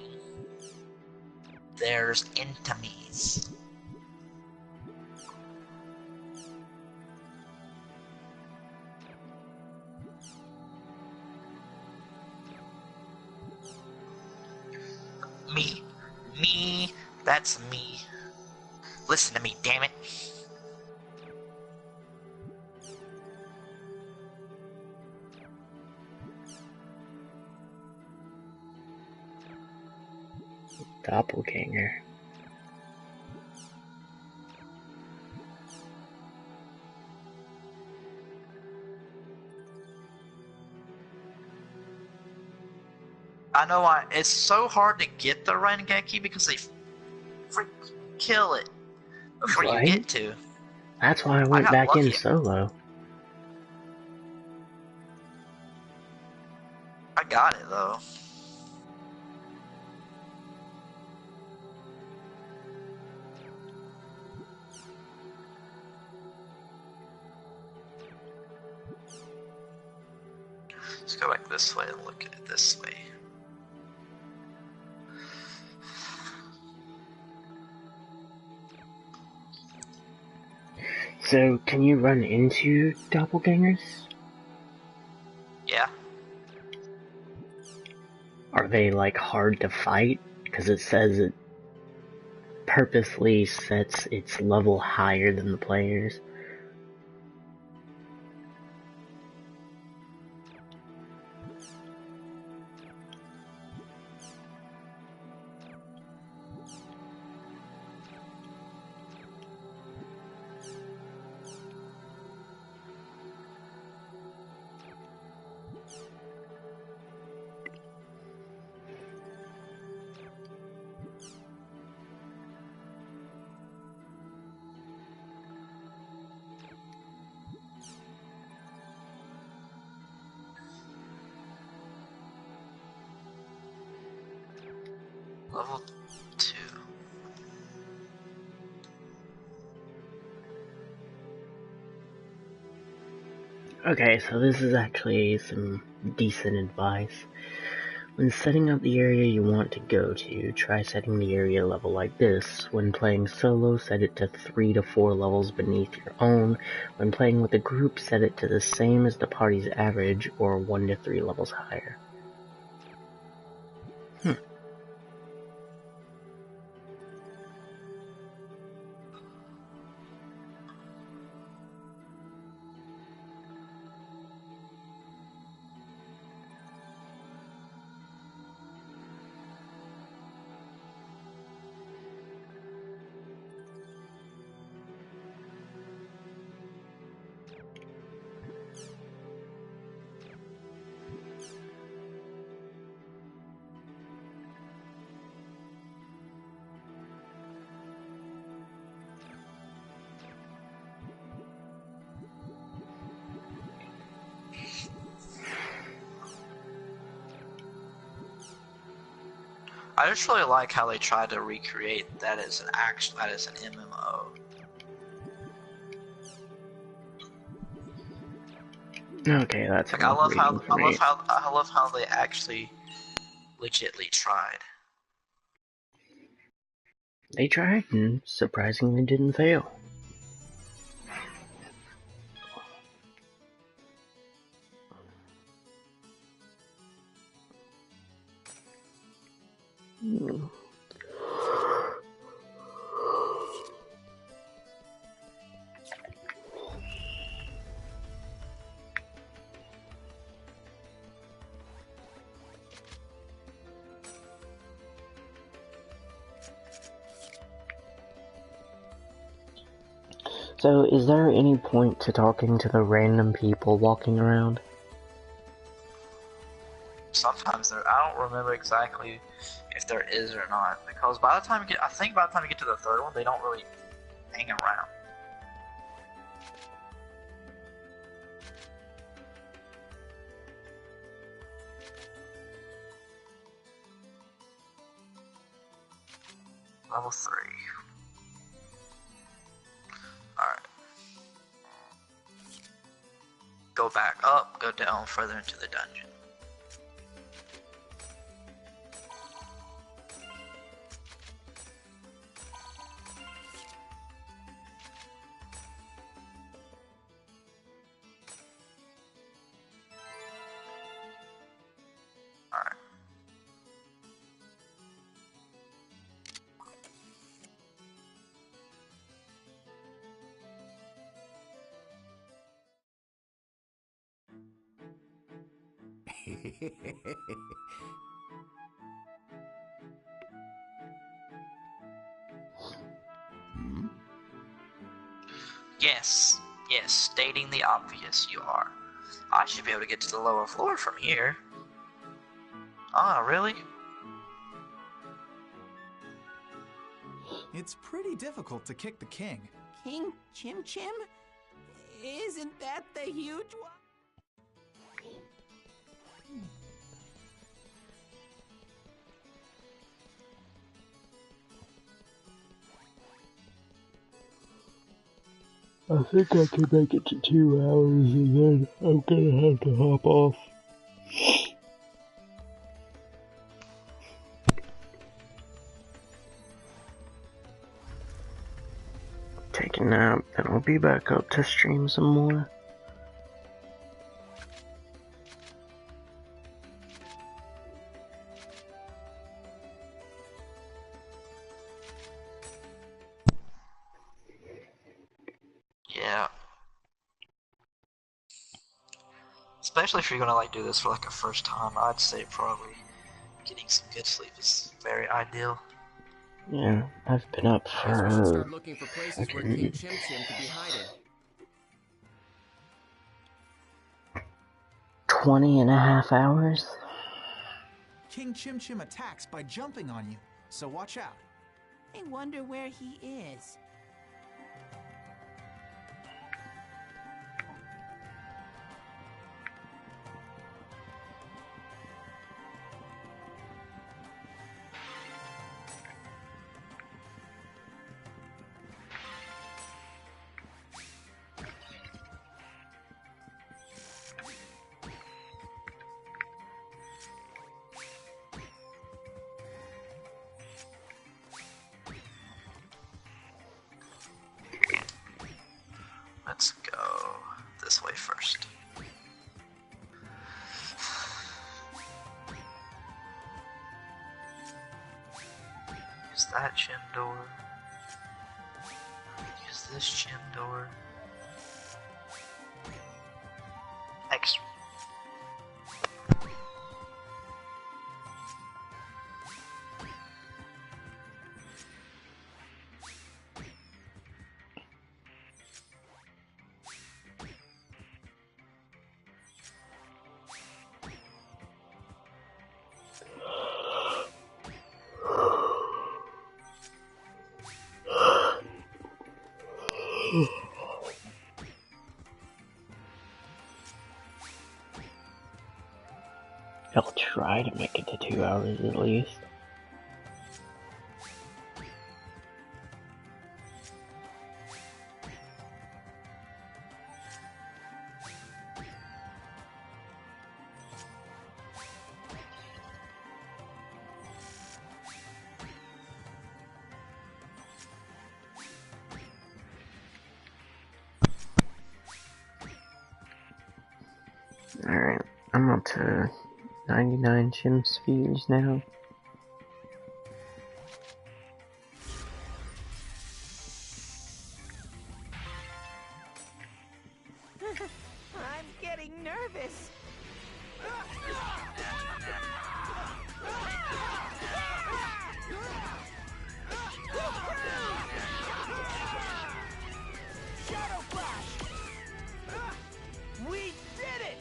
S1: there's enemies. Me, that's me. Listen to me, damn it.
S2: Doppelganger.
S1: I know it's so hard to get the Rengeki because they freaking kill it before you get to.
S2: That's why I went back in solo.
S1: I got it though. Let's go back this way and look at it this way.
S2: So, can you run into doppelgangers?
S1: Yeah.
S2: Are they, like, hard to fight? Because it says it purposely sets its level higher than the players.
S1: Level 2.
S2: Okay, so this is actually some decent advice. When setting up the area you want to go to, try setting the area level like this. When playing solo, set it to 3 to 4 levels beneath your own. When playing with a group, set it to the same as the party's average, or 1 to 3 levels higher.
S1: I just really like how they tried to recreate that as an MMO.
S2: Okay, that's
S1: like I love how they actually legitly tried.
S2: They tried and surprisingly didn't fail. So, is there any point to talking to the random people walking around?
S1: Sometimes I don't remember exactly if there is or not, because by the time you get to the third one, they don't really hang around. Level 3. Alright. Go back up, go down further into the dungeon. Yes, stating the obvious, you are. I should be able to get to the lower floor from here. Ah, really?
S8: It's pretty difficult to kick the king.
S9: King Chim Chim? Isn't that the huge one?
S2: I think I can make it to 2 hours and then I'm gonna have to hop off. Take a nap, then I'll be back up to stream some more.
S1: Yeah. Especially if you're gonna like do this for like a first time, I'd say probably getting some good sleep is very ideal.
S2: Yeah, I've been up for...
S4: Start looking for places where King Chim Chim could be hiding.
S2: 20.5 hours?
S8: King Chim Chim attacks by jumping on you, so watch out.
S9: I wonder where he is.
S1: Let's go this way first. Use that gym door. Use this gym door. X.
S2: I'll try to make it to 2 hours at least. Alright, I'm up to 99 Chim Spheres now.
S9: I'm getting nervous.
S12: Shadow Flash! We did it!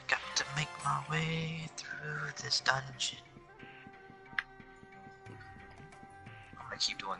S1: Got to make my way through this dungeon. I'm gonna keep doing.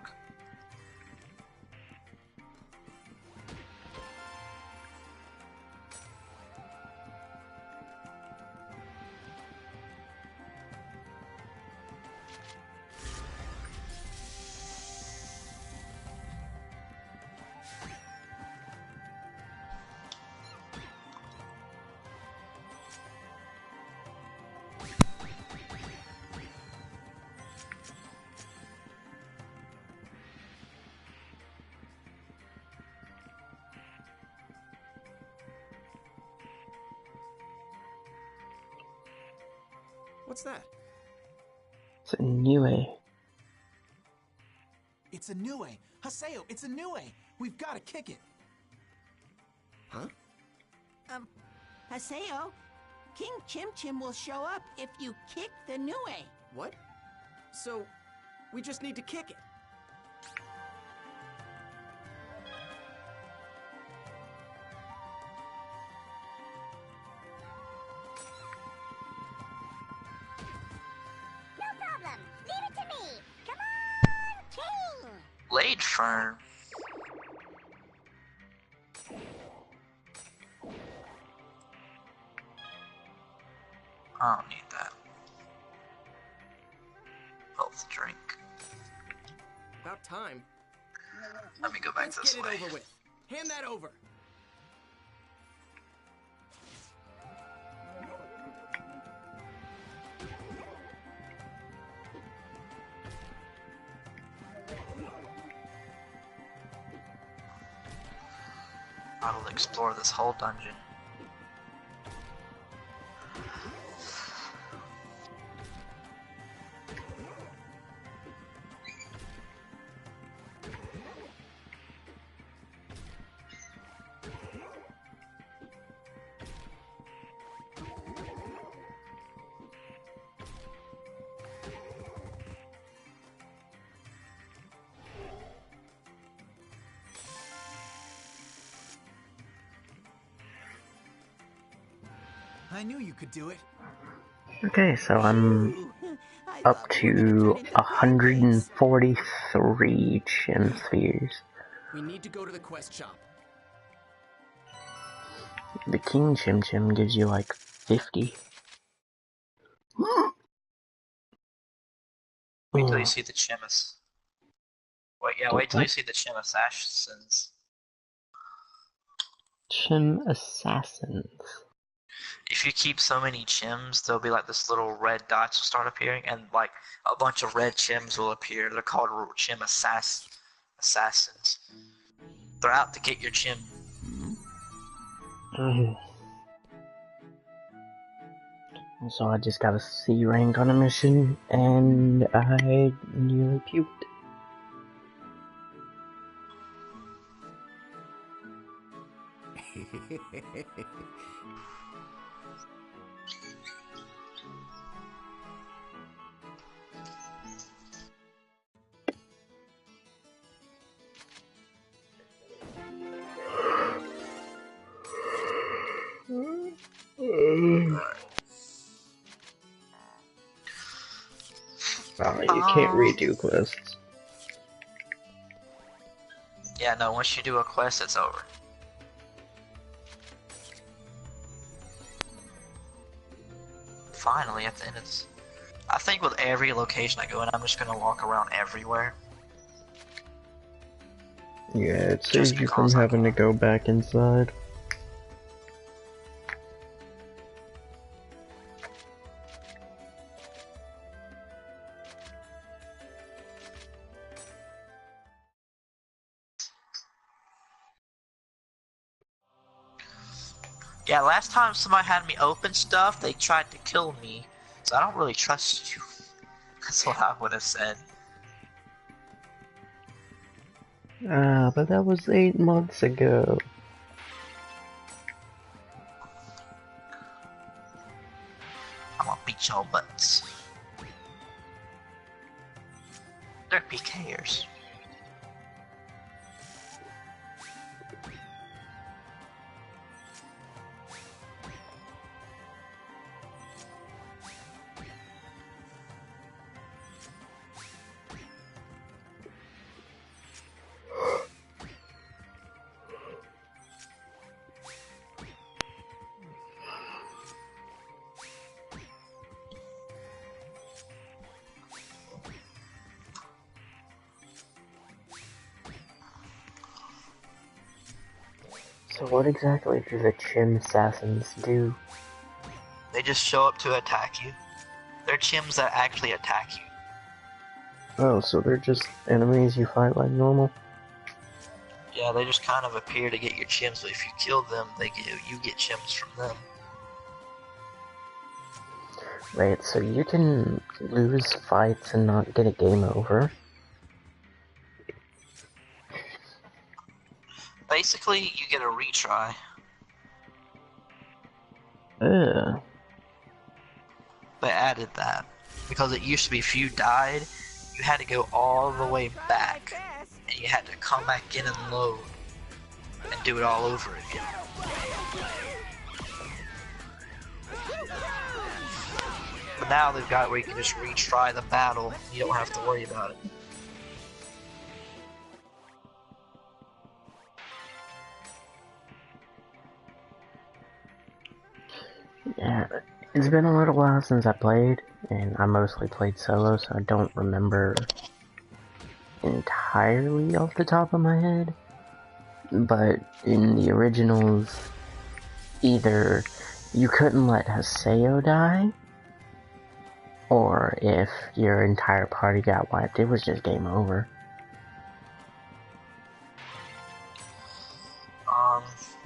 S10: What's that?
S2: It's a Niue.
S8: It's a Niue. Haseo, it's a Niue. We've got to kick it.
S10: Huh?
S9: Haseo, King Chim Chim will show up if you kick the Niue.
S10: What? So, we just need to kick it.
S11: No problem. Leave it to me. Come on, King.
S1: Blade Firm. I don't need that. Health drink.
S10: About time.
S1: Let me go back
S10: Let's
S1: this
S10: get
S1: way.
S10: it over with. Hand that over.
S1: I'll explore this whole dungeon.
S8: I knew you could do it.
S2: Okay, so I'm up to 143 Chim Spheres.
S10: We need to go to the quest shop.
S2: The King Chim Chim gives you like 50.
S1: Wait till you see the Chimus. Wait, yeah, wait till you see the Chim Assassins.
S2: Chim Assassins.
S1: If you keep so many chims, there'll be like this little red dots will start appearing, and like a bunch of red chims will appear. They're called Chim Assassins. They're out to get your chim.
S2: So I just got a C rank on a mission, and I nearly puked. Wow, you can't redo quests.
S1: Yeah, no, once you do a quest, it's over. Finally, at the end of this. I think with every location I go in, I'm just gonna walk around everywhere.
S2: Yeah, it saves you from having to go back inside.
S1: Yeah, last time somebody had me open stuff, they tried to kill me. So I don't really trust you. That's what I would have said.
S2: Ah, but that was 8 months ago.
S1: I'm gonna beat y'all butts. They're PKers.
S2: So what exactly do the Chim Assassins do?
S1: They just show up to attack you. They're Chims that actually attack you.
S2: Oh, so they're just enemies you fight like normal?
S1: Yeah, they just kind of appear to get your Chims, but if you kill them, you get Chims from them.
S2: Wait, so you can lose fights and not get a game over?
S1: Basically, you get a retry.
S2: Ugh.
S1: They added that. Because it used to be if you died, you had to go all the way back. And you had to come back in and load. And do it all over again. But now they've got it where you can just retry the battle. You don't have to worry about it.
S2: Yeah, it's been a little while since I played, and I mostly played solo, so I don't remember entirely off the top of my head. But in the originals, either you couldn't let Haseo die, or if your entire party got wiped, it was just game over.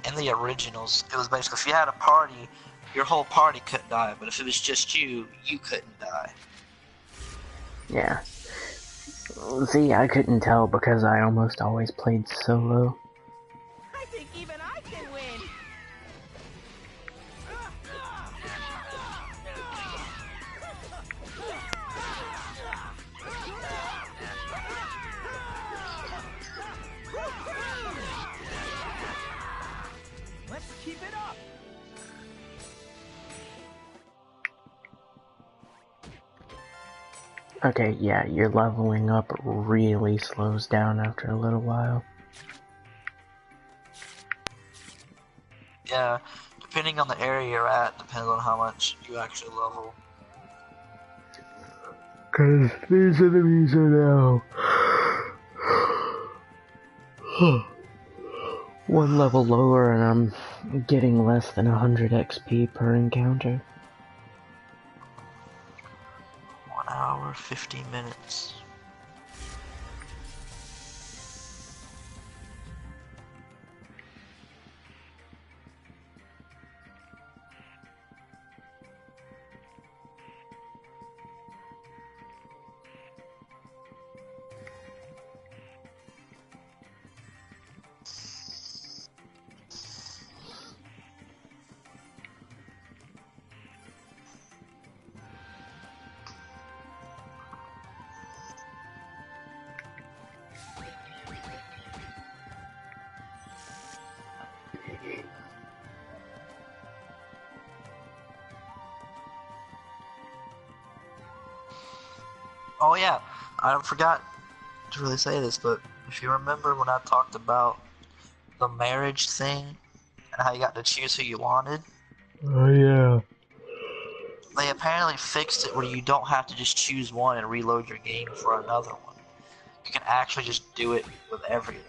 S1: In the originals, it was basically if you had a party, your whole party couldn't die, but if it was just you, you couldn't die.
S2: Yeah. See, I couldn't tell because I almost always played solo.
S12: I think even I can win. Let's keep it up.
S2: Okay, yeah, your leveling up really slows down after a little while.
S1: Yeah, depending on the area you're at, depends on how much you actually level.
S2: Cause these enemies are now one level lower and I'm getting less than 100 XP per encounter.
S1: 1 hour, 15 minutes. Oh yeah, I forgot to really say this, but if you remember when I talked about the marriage thing and how you got to choose who you wanted?
S2: Oh yeah.
S1: They apparently fixed it where you don't have to just choose one and reload your game for another one. You can actually just do it with everyone.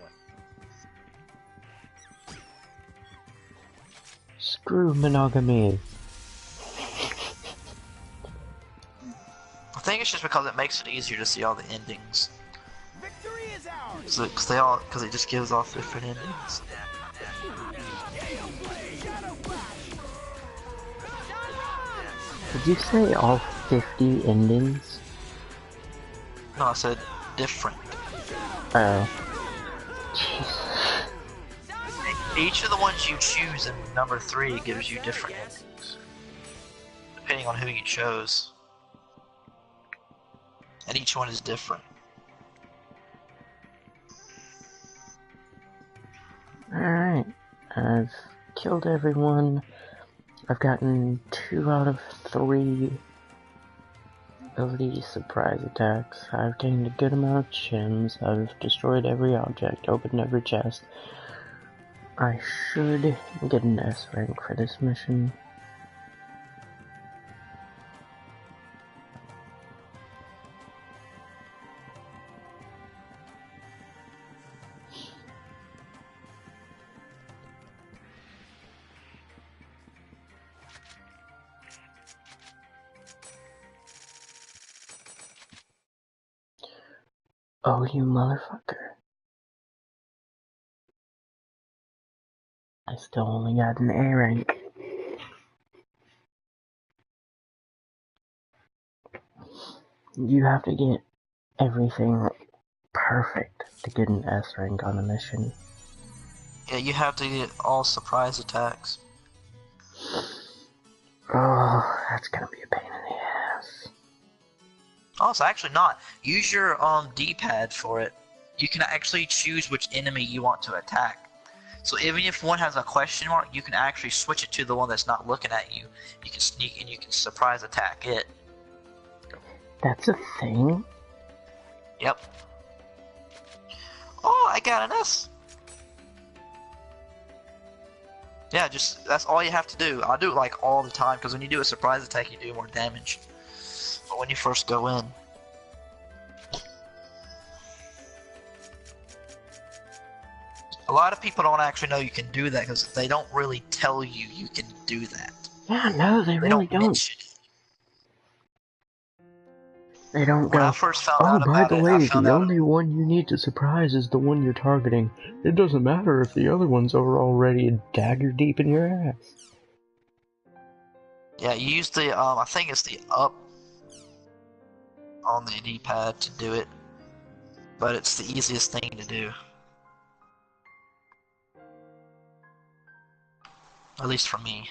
S2: Screw monogamy.
S1: I think it's just because it makes it easier to see all the endings.
S12: Victory is ours.
S1: So, because it just gives off different endings.
S12: Shadow Flash.
S2: Did you say all 50 endings?
S1: No, I said different.
S2: Oh. Jeez.
S1: Each of the ones you choose in number 3 gives you different endings, depending on who you chose. And each one is different.
S2: Alright. I've killed everyone. I've gotten 2 out of 3 of these surprise attacks. I've gained a good amount of gems. I've destroyed every object, opened every chest. I should get an S rank for this mission. Oh, you motherfucker. I still only got an A rank. You have to get everything perfect to get an S rank on a mission.
S1: Yeah, you have to get all surprise attacks.
S2: Oh, that's gonna be a pain in the ass.
S1: Oh, it's actually not. Use your D-pad for it. You can actually choose which enemy you want to attack. So even if one has a question mark, you can actually switch it to the one that's not looking at you. You can sneak and you can surprise attack it.
S2: That's a thing?
S1: Yep. Oh, I got an S. Yeah, just, that's all you have to do. I do it like all the time, because when you do a surprise attack, you do more damage. But when you first go in. A lot of people don't actually know you can do that, because they don't really tell you you can do that.
S2: Yeah, no, they really don't. They don't go,
S1: When I first found
S2: oh,
S1: out
S2: by
S1: about
S2: the
S1: it,
S2: way,
S1: I found
S2: the
S1: out
S2: only one you need to surprise is the one you're targeting. It doesn't matter if the other ones are already dagger deep in your ass.
S1: Yeah, you use the, I think it's the up on the D-pad to do it. But it's the easiest thing to do. At least for me.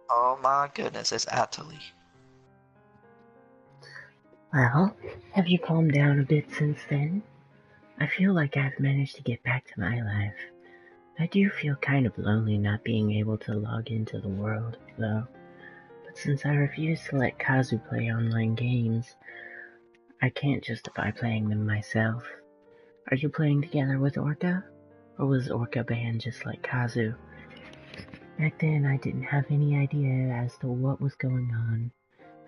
S1: Oh my goodness, it's Atali.
S2: Well, have you calmed down a bit since then? I feel like I've managed to get back to my life. I do feel kind of lonely not being able to log into the world, though. But since I refuse to let Kazu play online games, I can't justify playing them myself. Are you playing together with Orca? Or was Orca banned just like Kazu? Back then, I didn't have any idea as to what was going on.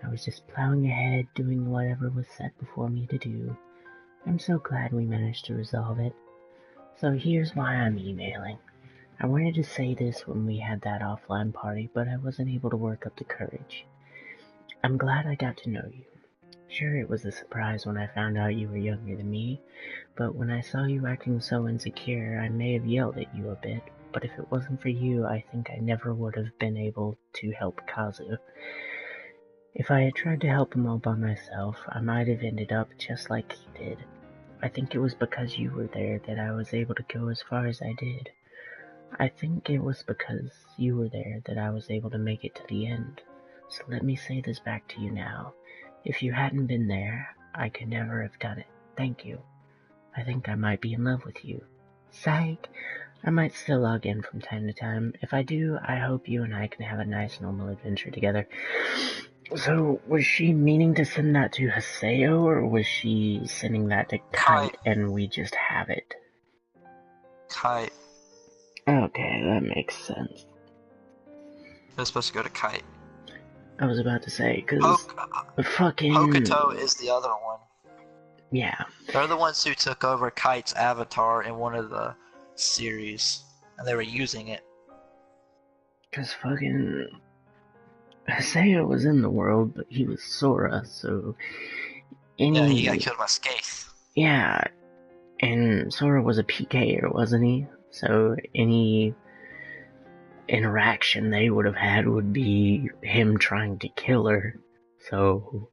S2: I was just plowing ahead, doing whatever was set before me to do. I'm so glad we managed to resolve it. So here's why I'm emailing. I wanted to say this when we had that offline party, but I wasn't able to work up the courage. I'm glad I got to know you. Sure, it was a surprise when I found out you were younger than me, but when I saw you acting so insecure, I may have yelled at you a bit. But if it wasn't for you, I think I never would have been able to help Kazu. If I had tried to help him all by myself, I might have ended up just like he did. I think it was because you were there that I was able to go as far as I did. I think it was because you were there that I was able to make it to the end. So let me say this back to you now. If you hadn't been there, I could never have done it. Thank you. I think I might be in love with you. Psych! I might still log in from time to time. If I do, I hope you and I can have a nice normal adventure together. So, was she meaning to send that to Haseo, or was she sending that to Kite and we just have it?
S1: Kite.
S2: Okay, that makes sense.
S1: It's supposed to go to Kite.
S2: I was about to say, because fucking...
S1: Hokuto is the other one.
S2: Yeah.
S1: They're the ones who took over Kite's avatar in one of the series, and they were using it.
S2: Because fucking... Haseo was in the world, but he was Sora, so...
S1: Yeah, he got killed by Skaith.
S2: Yeah, and Sora was a PKer, wasn't he? So any interaction they would have had would be him trying to kill her. So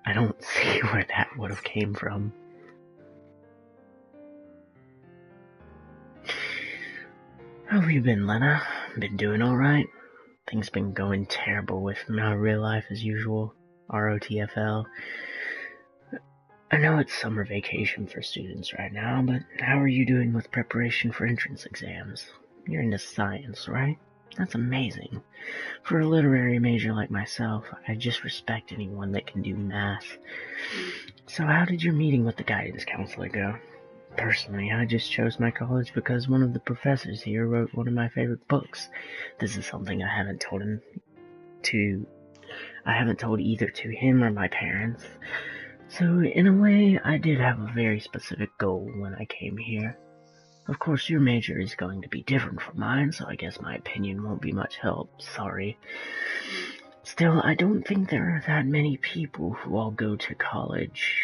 S2: I don't see where that would have came from. How have you been, Lena? Been doing alright? Things been going terrible with my real life as usual. ROTFL. I know it's summer vacation for students right now, but how are you doing with preparation for entrance exams? You're into science, right? That's amazing. For a literary major like myself, I just respect anyone that can do math. So how did your meeting with the guidance counselor go? Personally, I just chose my college because one of the professors here wrote one of my favorite books. This is something I haven't told either to him or my parents. So, in a way, I did have a very specific goal when I came here. Of course, your major is going to be different from mine, so I guess my opinion won't be much help. Sorry. Still, I don't think there are that many people who all go to college.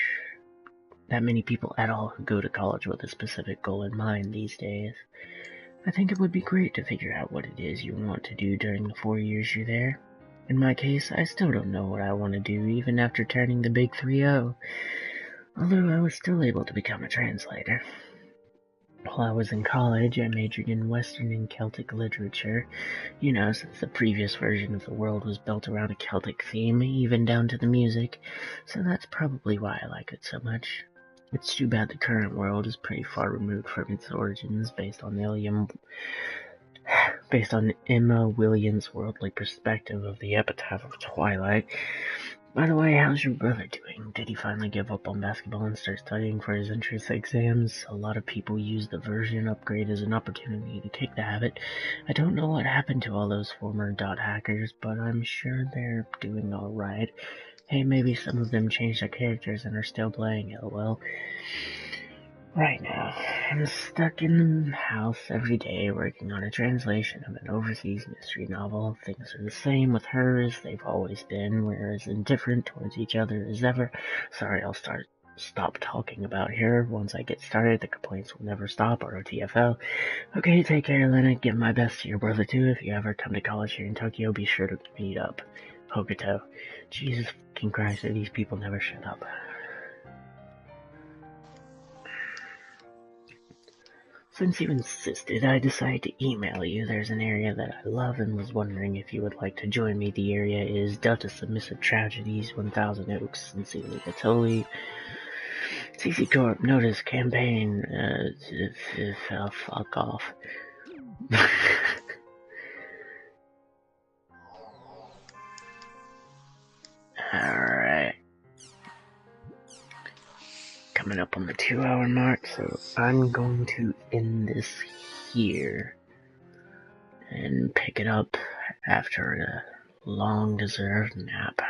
S2: That many people at all who go to college with a specific goal in mind these days. I think it would be great to figure out what it is you want to do during the 4 years you're there. In my case, I still don't know what I want to do even after turning the big 3-0. Although I was still able to become a translator. While I was in college, I majored in Western and Celtic literature. You know, since the previous version of the world was built around a Celtic theme, even down to the music. So that's probably why I like it so much. It's too bad the current world is pretty far removed from its origins based on Emma Williams' worldly perspective of the epitaph of Twilight. By the way, how's your brother doing? Did he finally give up on basketball and start studying for his entrance exams? A lot of people use the version upgrade as an opportunity to kick the habit. I don't know what happened to all those former dot hackers, but I'm sure they're doing alright. Hey, maybe some of them changed their characters and are still playing, LOL. Right now, I'm stuck in the house every day working on a translation of an overseas mystery novel. Things are the same with her as they've always been. We're as indifferent towards each other as ever. Sorry, I'll stop talking about her. Once I get started, the complaints will never stop, ROTFL. Okay, take care, Lena. Give my best to your brother, too. If you ever come to college here in Tokyo, be sure to meet up. Poketo. Jesus fucking Christ, these people never shut up. Since you insisted, I decided to email you. There's an area that I love and was wondering if you would like to join me. The area is Delta Submissive Tragedies, 1000 Oaks, Sincerely Batoli. CC Corp, notice, campaign, fuck off. Alright. Coming up on the 2-hour mark, so I'm going to end this here and pick it up after a long deserved nap.